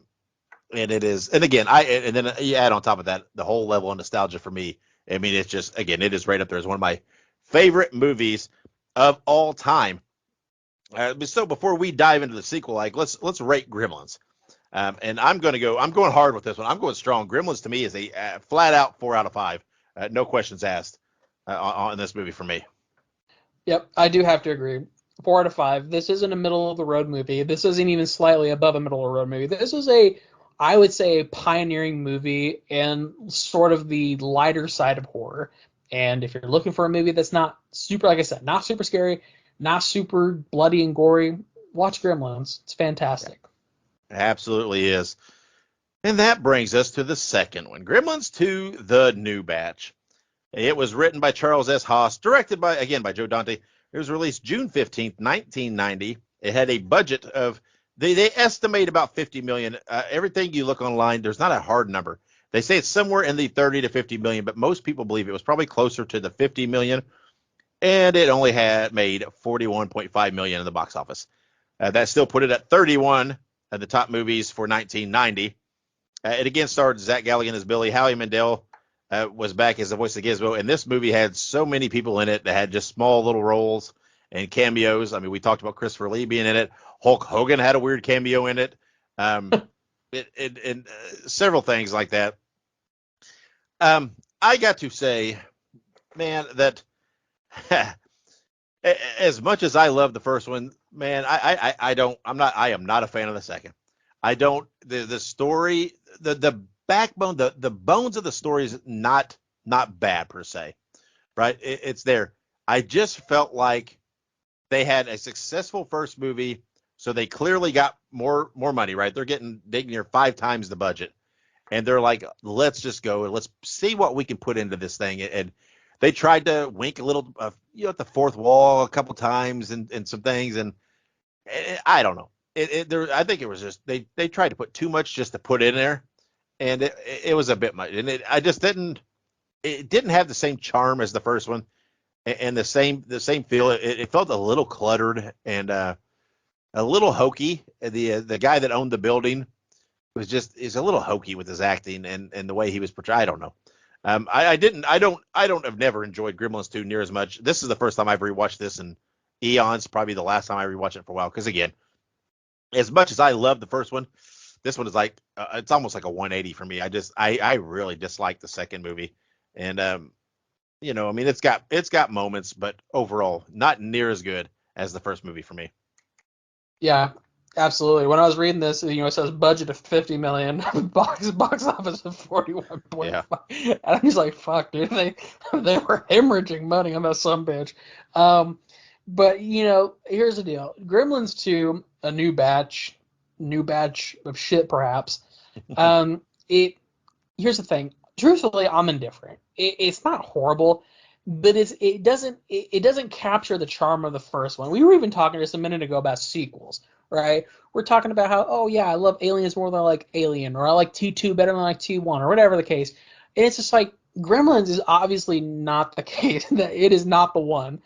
it is, and again, and then you add on top of that the whole level of nostalgia for me. I mean, it's just, again, it is right up there as one of my favorite movies of all time. So before we dive into the sequel, let's rate Gremlins. And I'm going hard with this one. I'm going strong. Gremlins to me is a flat out 4 out of 5. No questions asked on this movie for me. Yep, I do have to agree. 4 out of 5. This isn't a middle of the road movie. This isn't even slightly above a middle of the road movie. This is I would say, a pioneering movie and sort of the lighter side of horror. And if you're looking for a movie that's not super, like I said, not super scary, not super bloody and gory, watch Gremlins. It's fantastic. Absolutely is. And that brings us to the second one, Gremlins 2, The New Batch. It was written by Charles S. Haas, directed by Joe Dante. It was released June 15th, 1990. It had a budget of, they estimate about $50 million. Everything you look online, there's not a hard number. They say it's somewhere in the 30 to 50 million, but most people believe it was probably closer to the 50 million. And it only had made 41.5 million in the box office. That still put it at 31 of the top movies for 1990. It again starred Zach Galligan as Billy. Howie Mandel was back as the voice of Gizmo, and this movie had so many people in it that had just small little roles and cameos. I mean, we talked about Christopher Lee being in it. Hulk Hogan had a weird cameo in it. And several things like that. I got to say, man, that as much as I love the first one, man, I am not a fan of the second. I don't, the story, the backbone, the bones of the story is not bad per se, right? It's there. I just felt like they had a successful first movie, so they clearly got more money, right? They're getting near 5 times the budget, and they're like, let's just go and let's see what we can put into this thing. And they tried to wink a little, at the fourth wall a couple times and some things, and I don't know. I think it was just they tried to put too much just to put in there, and it was a bit much, and it didn't have the same charm as the first one, and the same feel. It felt a little cluttered and a little hokey. The guy that owned the building is a little hokey with his acting and the way he was portrayed. I don't know. I've never enjoyed Gremlins 2 near as much. This is the first time I've rewatched this in eons, probably the last time I rewatched it for a while. Because again, as much as I love the first one, this one is like, it's almost like a 180 for me. I really dislike the second movie. And, I mean, it's got moments, but overall not near as good as the first movie for me. Yeah, absolutely. When I was reading this, it says budget of 50 million, box office of 41.5. Yeah. And I'm just like, fuck, dude, they were hemorrhaging money on that sumbitch. But here's the deal: Gremlins 2, a new batch of shit, perhaps. Here's the thing. Truthfully, I'm indifferent. It's not horrible, but it doesn't capture the charm of the first one. We were even talking just a minute ago about sequels, right? We're talking about how, oh yeah, I love Aliens more than I like Alien, or I like T2 better than I like T1, or whatever the case. And it's just like Gremlins is obviously not the case. That it is not the one.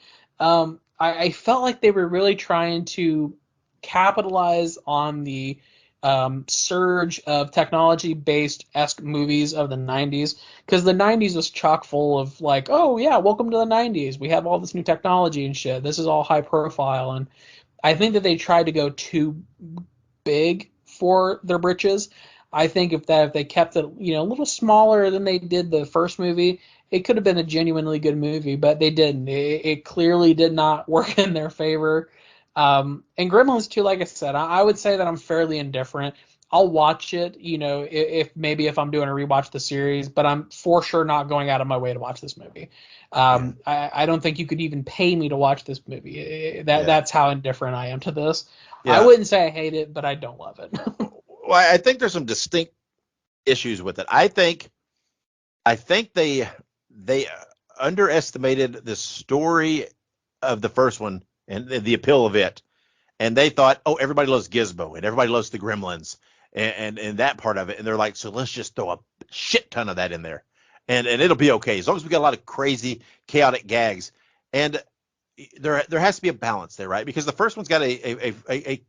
I felt like they were really trying to capitalize on the surge of technology-based-esque movies of the 90s, because the 90s was chock full of like, oh yeah, welcome to the 90s. We have all this new technology and shit. This is all high profile, and I think that they tried to go too big for their britches. I think if they kept it, a little smaller than they did the first movie, it could have been a genuinely good movie, but they didn't. It clearly did not work in their favor. And Gremlins 2, like I said, I would say that I'm fairly indifferent. I'll watch it, if I'm doing a rewatch of the series, but I'm for sure not going out of my way to watch this movie. I don't think you could even pay me to watch this movie. That's how indifferent I am to this. I wouldn't say I hate it, but I don't love it. Well, I think there's some distinct issues with it. I think they underestimated the story of the first one and the appeal of it, and they thought, oh, everybody loves Gizmo and everybody loves the Gremlins and that part of it, and they're like, so let's just throw a shit ton of that in there, and it'll be okay as long as we got a lot of crazy, chaotic gags, and there has to be a balance there, right? Because the first one's got a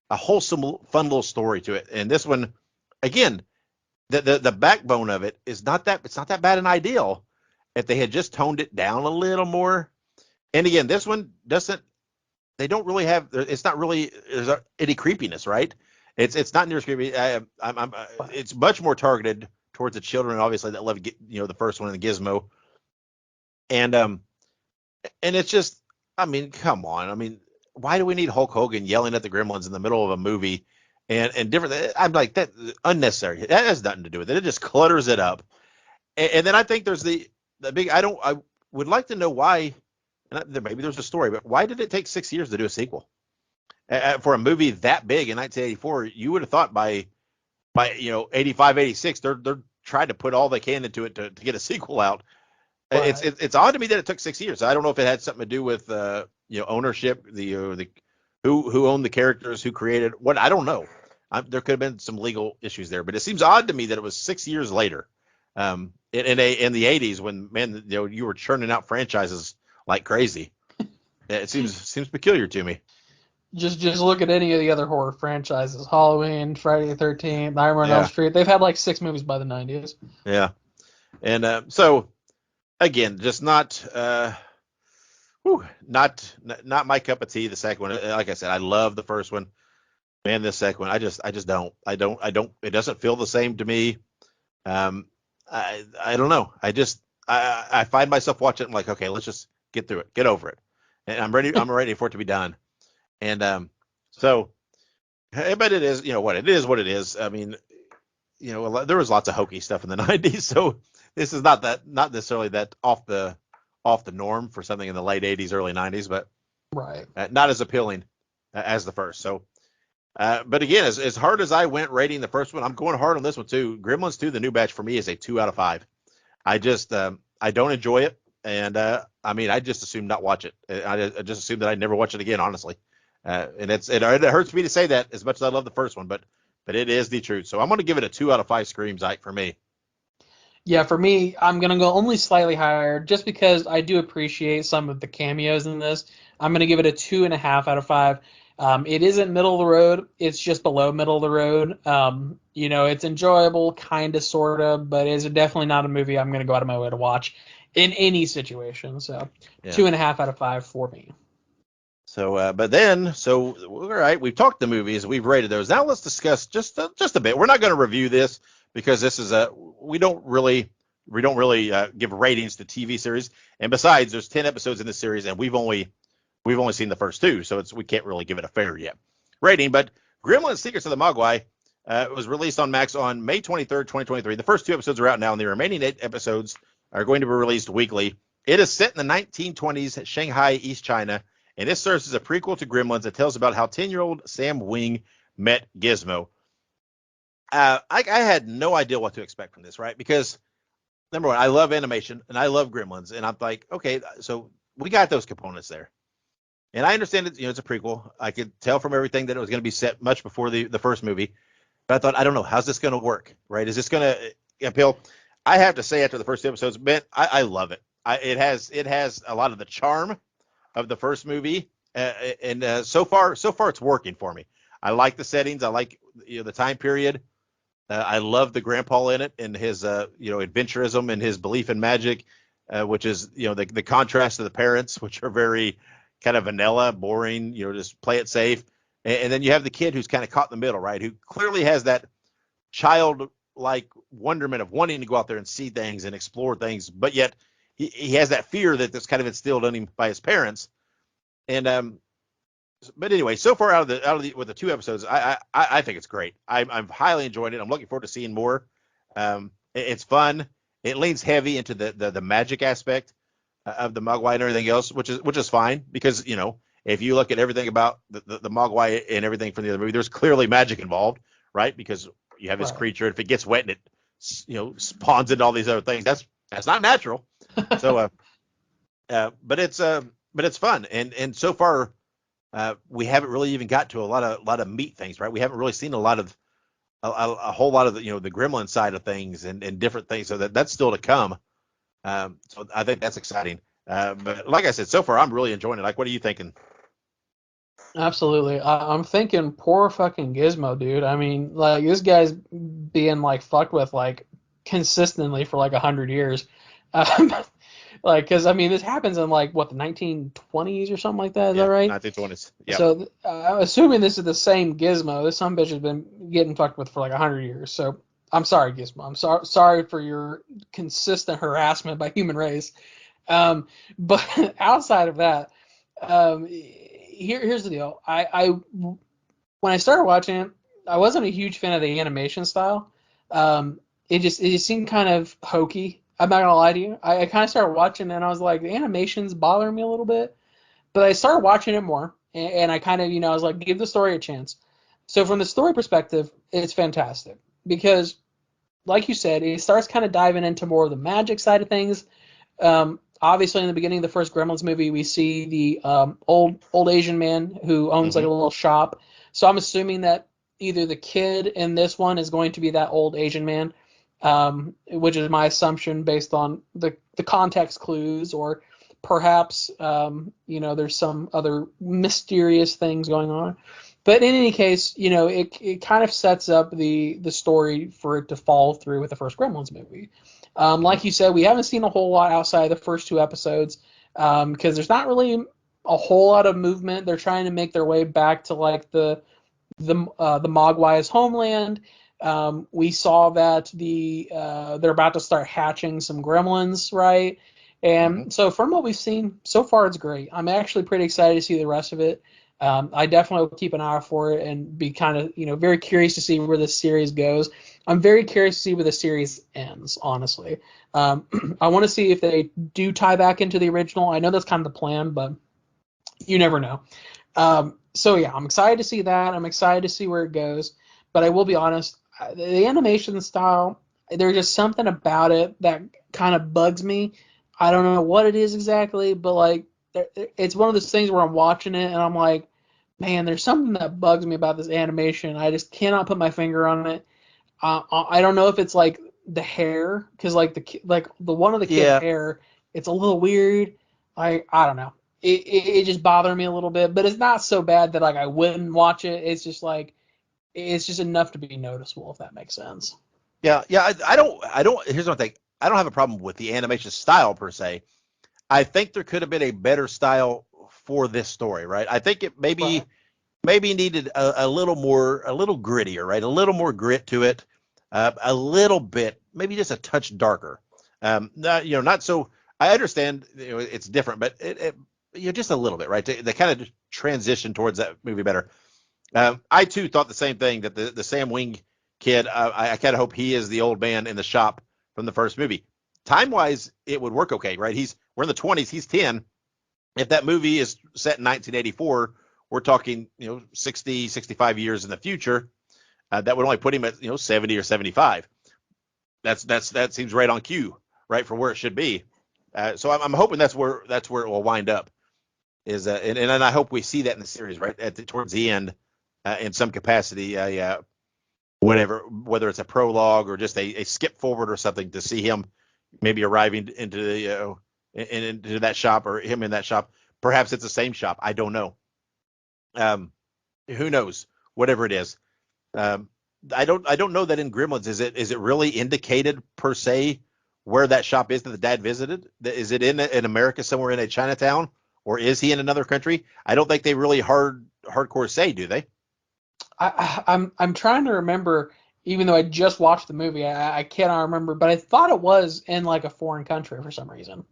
wholesome, fun little story to it, and this one, again, the backbone of it is it's not that bad an ideal if they had just toned it down a little more. And again, this one they don't really have, it's not really, there's any creepiness, right? It's not near as creepy. It's much more targeted towards the children, obviously, that love, the first one in the Gizmo. And it's just, come on. Why do we need Hulk Hogan yelling at the Gremlins in the middle of a movie and different? I'm like, that unnecessary. That has nothing to do with it. It just clutters it up. And then I think there's the big, I would like to know why, and maybe there's a story, but why did it take 6 years to do a sequel? For a movie that big in 1984, you would have thought by 85, 86, they're trying to put all they can into it to get a sequel out. Right. It's odd to me that it took 6 years. I don't know if it had something to do with ownership, the who owned the characters, who created what. I don't know. There could have been some legal issues there, but it seems odd to me that it was 6 years later, in the 80s when you were churning out franchises like crazy. It seems peculiar to me. Just look at any of the other horror franchises: Halloween, Friday the 13th, Nightmare on Elm Street. They've had like 6 movies by the 90s. Yeah, and so again, just not my cup of tea. The second one, like I said, I love the first one. Man, this second one, I just don't. It doesn't feel the same to me. I don't know. I find myself watching it. I'm like, okay, let's just get through it, get over it, and I'm ready for it to be done. And so, but it is, it is what it is. There was lots of hokey stuff in the 90s, so this is not necessarily that off the norm for something in the late 80s, early 90s, but right, not as appealing as the first. So, but again, as hard as I went rating the first one, I'm going hard on this one too. Gremlins 2, the new batch, for me is a 2 out of 5. I just I don't enjoy it, and I just assume not watch it. I just assume that I'd never watch it again, honestly. And it hurts me to say that, as much as I love the first one, but it is the truth. So I'm going to give it a 2 out of 5 screams, Ike, for me. Yeah, for me, I'm going to go only slightly higher just because I do appreciate some of the cameos in this. I'm going to give it a 2.5 out of 5. It isn't middle of the road. It's just below middle of the road. It's enjoyable, kind of, sort of, but it's definitely not a movie I'm going to go out of my way to watch in any situation. So 2.5 out of 5 for me. So, all right, we've talked the movies, we've rated those. Now let's discuss just a bit. We're not going to review this because this is we don't really give ratings to TV series. And besides, there's 10 episodes in this series, and we've only seen the first 2, so we can't really give it a fair rating. But Gremlins: Secrets of the Mogwai was released on Max on May 23rd, 2023. The first 2 episodes are out now, and the remaining 8 episodes are going to be released weekly. It is set in the 1920s Shanghai, East China. And this serves as a prequel to Gremlins that tells about how 10-year-old Sam Wing met Gizmo. I had no idea what to expect from this, right? Because, number one, I love animation, and I love Gremlins. And I'm like, okay, so we got those components there. And I understand it's a prequel. I could tell from everything that it was going to be set much before the first movie. But I thought, I don't know, how's this going to work, right? Is this going to appeal? I have to say, after the first 2 episodes, man, I love it. It has a lot of the charm of the first movie, and so far it's working for me. I like the settings. I like the time period. I love the grandpa in it and his adventurism and his belief in magic, which is the contrast to the parents, which are very kind of vanilla, boring. Just play it safe. And then you have the kid who's kind of caught in the middle, right? Who clearly has that childlike wonderment of wanting to go out there and see things and explore things, but yet he has that fear that's kind of instilled in him by his parents. And but anyway, so far out of the with the 2 episodes, I think it's great. I'm highly enjoying it. I'm looking forward to seeing more. It's fun. It leans heavy into the magic aspect of the Mogwai and everything else, which is fine because if you look at everything about the Mogwai and everything from the other movie, there's clearly magic involved, right? Because you have this creature, if it gets wet and it spawns into all these other things, that's not natural. So but it's fun, and so far we haven't really even got to a lot of meat things, right? We haven't really seen a whole lot of the gremlin side of things and different things, so that's still to come. So I think that's exciting. But like I said, so far I'm really enjoying it. Like, what are you thinking? Absolutely. I'm thinking poor fucking Gizmo, dude. I mean, like, this guy's being, like, fucked with, like, consistently for, like, 100 years. Um, like, because, I mean, this happens in, like, what, the 1920s or something like that? Is that right? 1920s. Yeah. So, I'm assuming this is the same Gizmo. This bitch has been getting fucked with for, like, 100 years. So, I'm sorry, Gizmo. I'm sorry for your consistent harassment by human race. But outside of that, here's the deal. I when I started watching it, I wasn't a huge fan of the animation style. It just seemed kind of hokey. I'm not gonna lie to you. I kind of started watching it and I was like, the animation's bothering me a little bit. But I started watching it more, and I kind of, I was like, give the story a chance. So from the story perspective, it's fantastic because, like you said, it starts kind of diving into more of the magic side of things. Obviously, in the beginning of the first Gremlins movie, we see the old Asian man who owns like a little shop. So I'm assuming that either the kid in this one is going to be that old Asian man, which is my assumption based on the context clues, or perhaps there's some other mysterious things going on. But in any case, it kind of sets up the story for it to follow through with the first Gremlins movie. Like you said, we haven't seen a whole lot outside of the first 2 episodes because there's not really a whole lot of movement. They're trying to make their way back to like the Mogwai's homeland. We saw that they're about to start hatching some gremlins, right? And so from what we've seen so far, it's great. I'm actually pretty excited to see the rest of it. I definitely will keep an eye out for it and be kind of, very curious to see where this series goes. I'm very curious to see where the series ends, honestly. I want to see if they do tie back into the original. I know that's kind of the plan, but you never know. So yeah, I'm excited to see that. I'm excited to see where it goes. But I will be honest, the animation style, there's just something about it that kind of bugs me. I don't know what it is exactly, but like it's one of those things where I'm watching it and I'm like, man, there's something that bugs me about this animation. I just cannot put my finger on it. I don't know if it's like the hair, because like the one of the kid's hair, it's a little weird. I don't know. It just bothered me a little bit, but it's not so bad that like I wouldn't watch it. It's just like it's just enough to be noticeable, if that makes sense. Yeah. I don't. Here's one thing. I don't have a problem with the animation style per se. I think there could have been a better style for this story, right? I think it maybe Right. maybe needed a little more, a little grittier, right? A little more grit to it, a little bit, maybe just a touch darker. Not so. I understand, it's different, but just a little bit, right? They kind of transition towards that movie better. I too thought the same thing, that the Sam Wing kid. I kind of hope he is the old man in the shop from the first movie. Time wise, it would work okay, right? We're in the 20s. He's 10. If that movie is set in 1984, we're talking 60, 65 years in the future. That would only put him at 70 or 75. That seems right on cue, right, for where it should be. So I'm hoping that's where it will wind up. And I hope we see that in the series, right, towards the end, in some capacity. Whatever, whether it's a prologue or just a skip forward or something, to see him maybe arriving into into that shop, or him in that shop. Perhaps it's the same shop. I don't know. Who knows? whatever it is. I don't know that in Gremlins is it really indicated per se where that shop is that the dad visited? Is it in America somewhere in a Chinatown, or is he in another country? I don't think they really hardcore say, do they? I'm trying to remember, even though I just watched the movie, I cannot remember, but I thought it was in like a foreign country for some reason.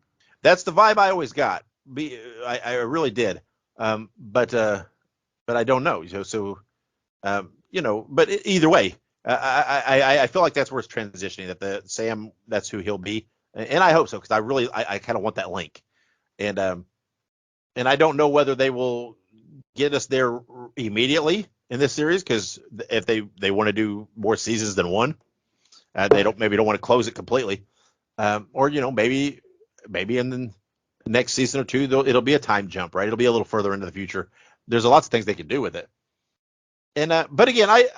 That's the vibe I always got. I really did. But I don't know. But either way, I feel like that's where it's transitioning. That the Sam, that's who he'll be, and I hope so, because I kind of want that link, and I don't know whether they will get us there immediately in this series, because if they want to do more seasons than one, they don't want to close it completely, or maybe in the next season or two it'll be a time jump, right? It'll be a little further into the future. There's lots of things they can do with it. And but again, I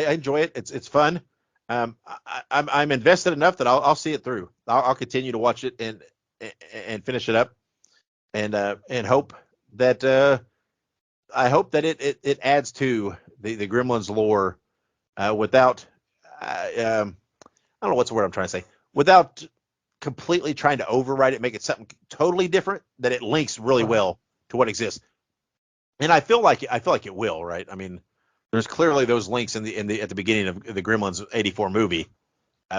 enjoy it. It's fun. I'm invested enough that I'll see it through. I'll continue to watch it and finish it up, and hope that I hope that it adds to the Gremlins lore without I don't know what's the word I'm trying to say, without completely trying to overwrite it, make it something totally different, that it links really well to what exists. And I feel like it will, right? I mean, there's clearly those links at the beginning of the Gremlins '84 movie,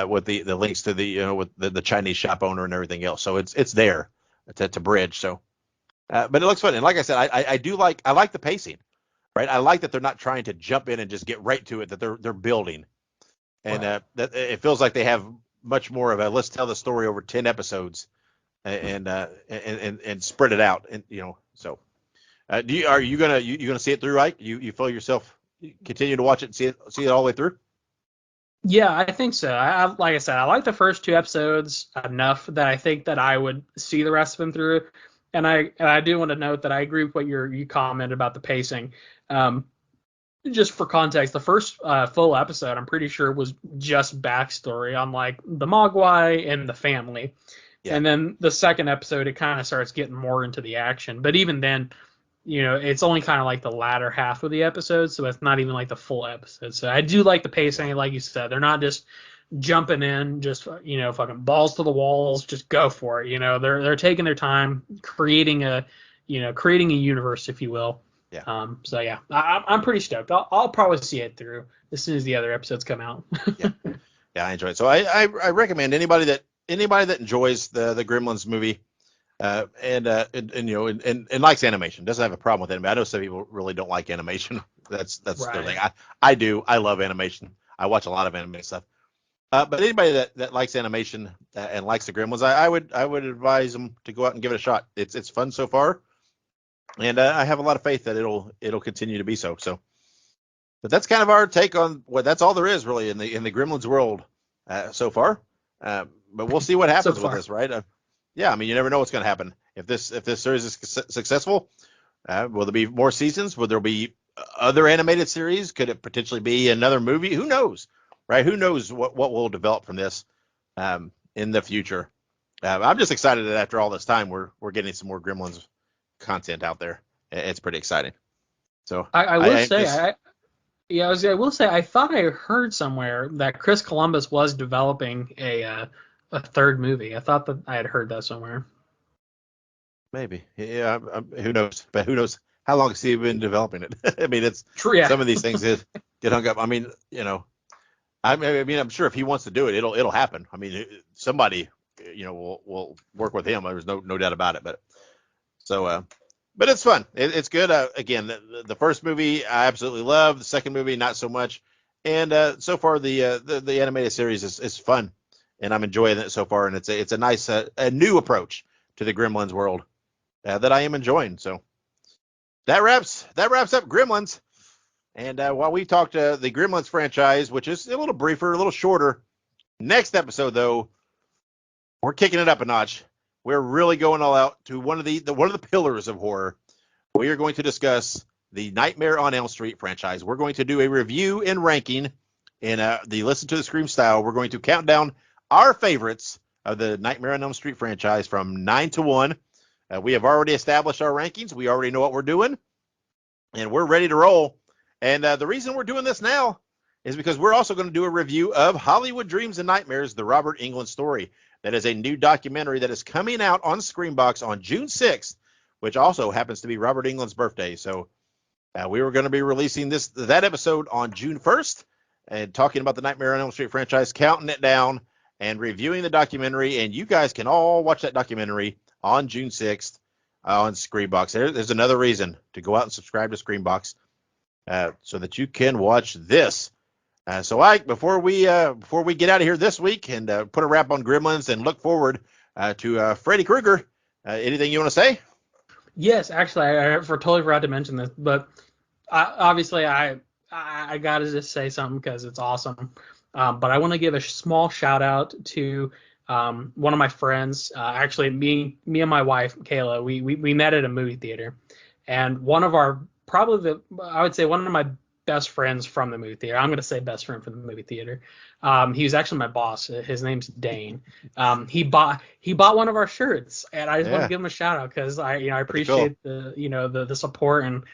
with the links to with the Chinese shop owner and everything else. So it's there to bridge. So, but it looks fun. And like I said, I like the pacing, right? I like that they're not trying to jump in and just get right to it. That they're building, and that it feels like they have much more of a let's tell the story over 10 episodes, and spread it out, and so. Are you gonna see it through, Ike? You feel yourself continue to watch it and see it all the way through? Yeah, I think so. Like I said, I like the first two episodes enough that I think that I would see the rest of them through. And I do want to note that I agree with what you commented about the pacing. Just for context, the first full episode, I'm pretty sure, was just backstory on like the Mogwai and the family. Yeah. And then the second episode, it kind of starts getting more into the action. But even then, it's only kind of like the latter half of the episode, so it's not even like the full episode. So I do like the pacing, like you said. They're not just jumping in, just fucking balls to the walls, just go for it. They're taking their time, creating a universe, if you will. Yeah. So yeah, I'm pretty stoked. I'll probably see it through as soon as the other episodes come out. Yeah, I enjoy it. So I recommend anybody that enjoys the Gremlins movie. And likes animation, doesn't have a problem with it. I know some people really don't like animation. That's Right. their thing. I do. I love animation. I watch a lot of anime stuff. But anybody that likes animation and likes the Gremlins, I would advise them to go out and give it a shot. It's fun so far, and I have a lot of faith that it'll continue to be so. So, but that's kind of our take on that's all there is really in the Gremlins world so far. But we'll see what happens with this, right? Yeah, I mean, you never know what's going to happen. If this series is successful, will there be more seasons? Will there be other animated series? Could it potentially be another movie? Who knows, right? Who knows what will develop from this in the future? I'm just excited that after all this time, we're getting some more Gremlins content out there. It's pretty exciting. So I will say, I will say, I thought I heard somewhere that Chris Columbus was developing a third movie. I thought that I had heard that somewhere. Maybe, yeah. Who knows? But who knows how long has he been developing it? I mean, it's True, yeah. Some of these things get hung up. I mean, I'm sure if he wants to do it, it'll happen. I mean, somebody, will work with him. There's no doubt about it. But so, but it's fun. It's good. Again, the first movie I absolutely love. The second movie not so much. And so far the animated series is fun, and I'm enjoying it so far. And it's a nice a new approach to the Gremlins world that I am enjoying. So that wraps up Gremlins. And while we talked the Gremlins franchise, which is a little briefer, a little shorter, next episode though, we're kicking it up a notch. We're really going all out to one of the pillars of horror. We are going to discuss the Nightmare on Elm Street franchise. We're going to do a review and ranking in the Listen to the Scream style. We're going to count down our favorites of the Nightmare on Elm Street franchise from 9 to 1. We have already established our rankings. We already know what we're doing, and we're ready to roll. And the reason we're doing this now is because we're also going to do a review of Hollywood Dreams and Nightmares, the Robert Englund story. That is a new documentary that is coming out on Screenbox on June 6th, which also happens to be Robert Englund's birthday. So we were going to be releasing that episode on June 1st and talking about the Nightmare on Elm Street franchise, counting it down and reviewing the documentary. And you guys can all watch that documentary on June 6th on Screenbox. There's another reason to go out and subscribe to Screenbox so that you can watch this. So, Ike, before we get out of here this week and put a wrap on Gremlins and look forward to Freddy Krueger, anything you want to say? Yes, actually, I totally forgot to mention this, but obviously I gotta just say something because it's awesome. But I want to give a small shout out to one of my friends. Actually, me and my wife Kayla, we met at a movie theater, and one of my best friends from the movie theater. I'm going to say best friend from the movie theater. He was actually my boss. His name's Dane. He bought one of our shirts, and I just want to give him a shout out because I appreciate the support, and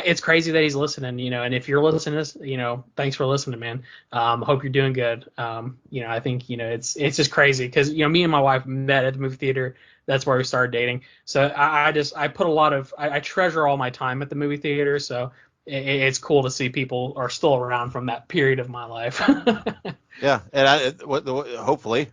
it's crazy that he's listening. And if you're listening to this, thanks for listening, man. Hope you're doing good. I think it's just crazy because me and my wife met at the movie theater. That's where we started dating. So I put a lot of I treasure all my time at the movie theater. So it's cool to see people are still around from that period of my life. Yeah, and hopefully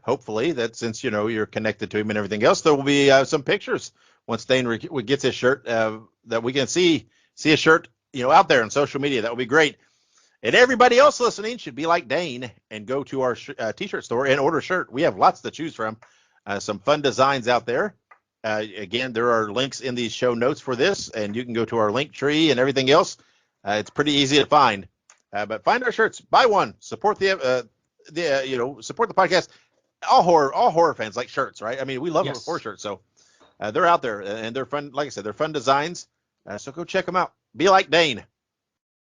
that since you're connected to him and everything else, there will be some pictures once Dane gets his shirt that we can see his shirt out there on social media. That would be great. And everybody else listening should be like Dane and go to our t-shirt store and order a shirt. We have lots to choose from. Some fun designs out there. Again, there are links in the show notes for this, and you can go to our link tree and everything else. It's pretty easy to find, but find our shirts, buy one, support support the podcast. All horror fans like shirts, right? I mean, we love horror shirts, so they're out there and they're fun. Like I said, they're fun designs. So go check them out. Be like Dane.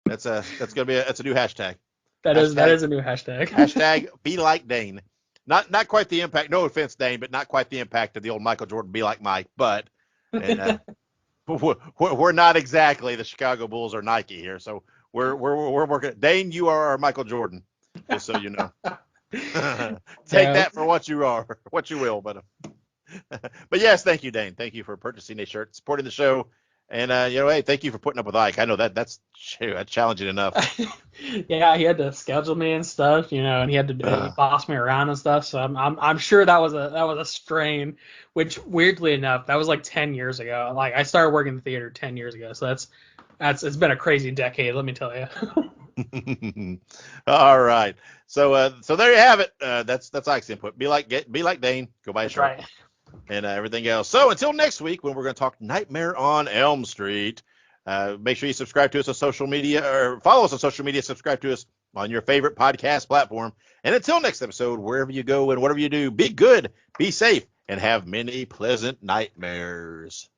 That's a new hashtag. That is a new hashtag. Hashtag be like Dane. Not quite the impact. No offense, Dane, but not quite the impact of the old Michael Jordan. Be like Mike, but. And, we're not exactly the Chicago Bulls or Nike here, so we're working. Dane, you are our Michael Jordan, just so you know. Take that for what you are, what you will. But yes, thank you, Dane. Thank you for purchasing a shirt, supporting the show, and hey, thank you for putting up with Ike. I know that's challenging enough. Yeah, he had to schedule me and stuff, and he had to boss me around and stuff. So I'm sure that was a strain. Which weirdly enough, that was like 10 years ago. Like I started working in the theater 10 years ago, so that's it's been a crazy decade, let me tell you. All right, so there you have it. That's Ike's input. Be like Dane. Go buy a shirt. Right. And everything else. So until next week, when we're going to talk Nightmare on Elm Street, make sure you subscribe to us on social media or follow us on social media. Subscribe to us on your favorite podcast platform. And until next episode, wherever you go and whatever you do, be good, be safe, and have many pleasant nightmares.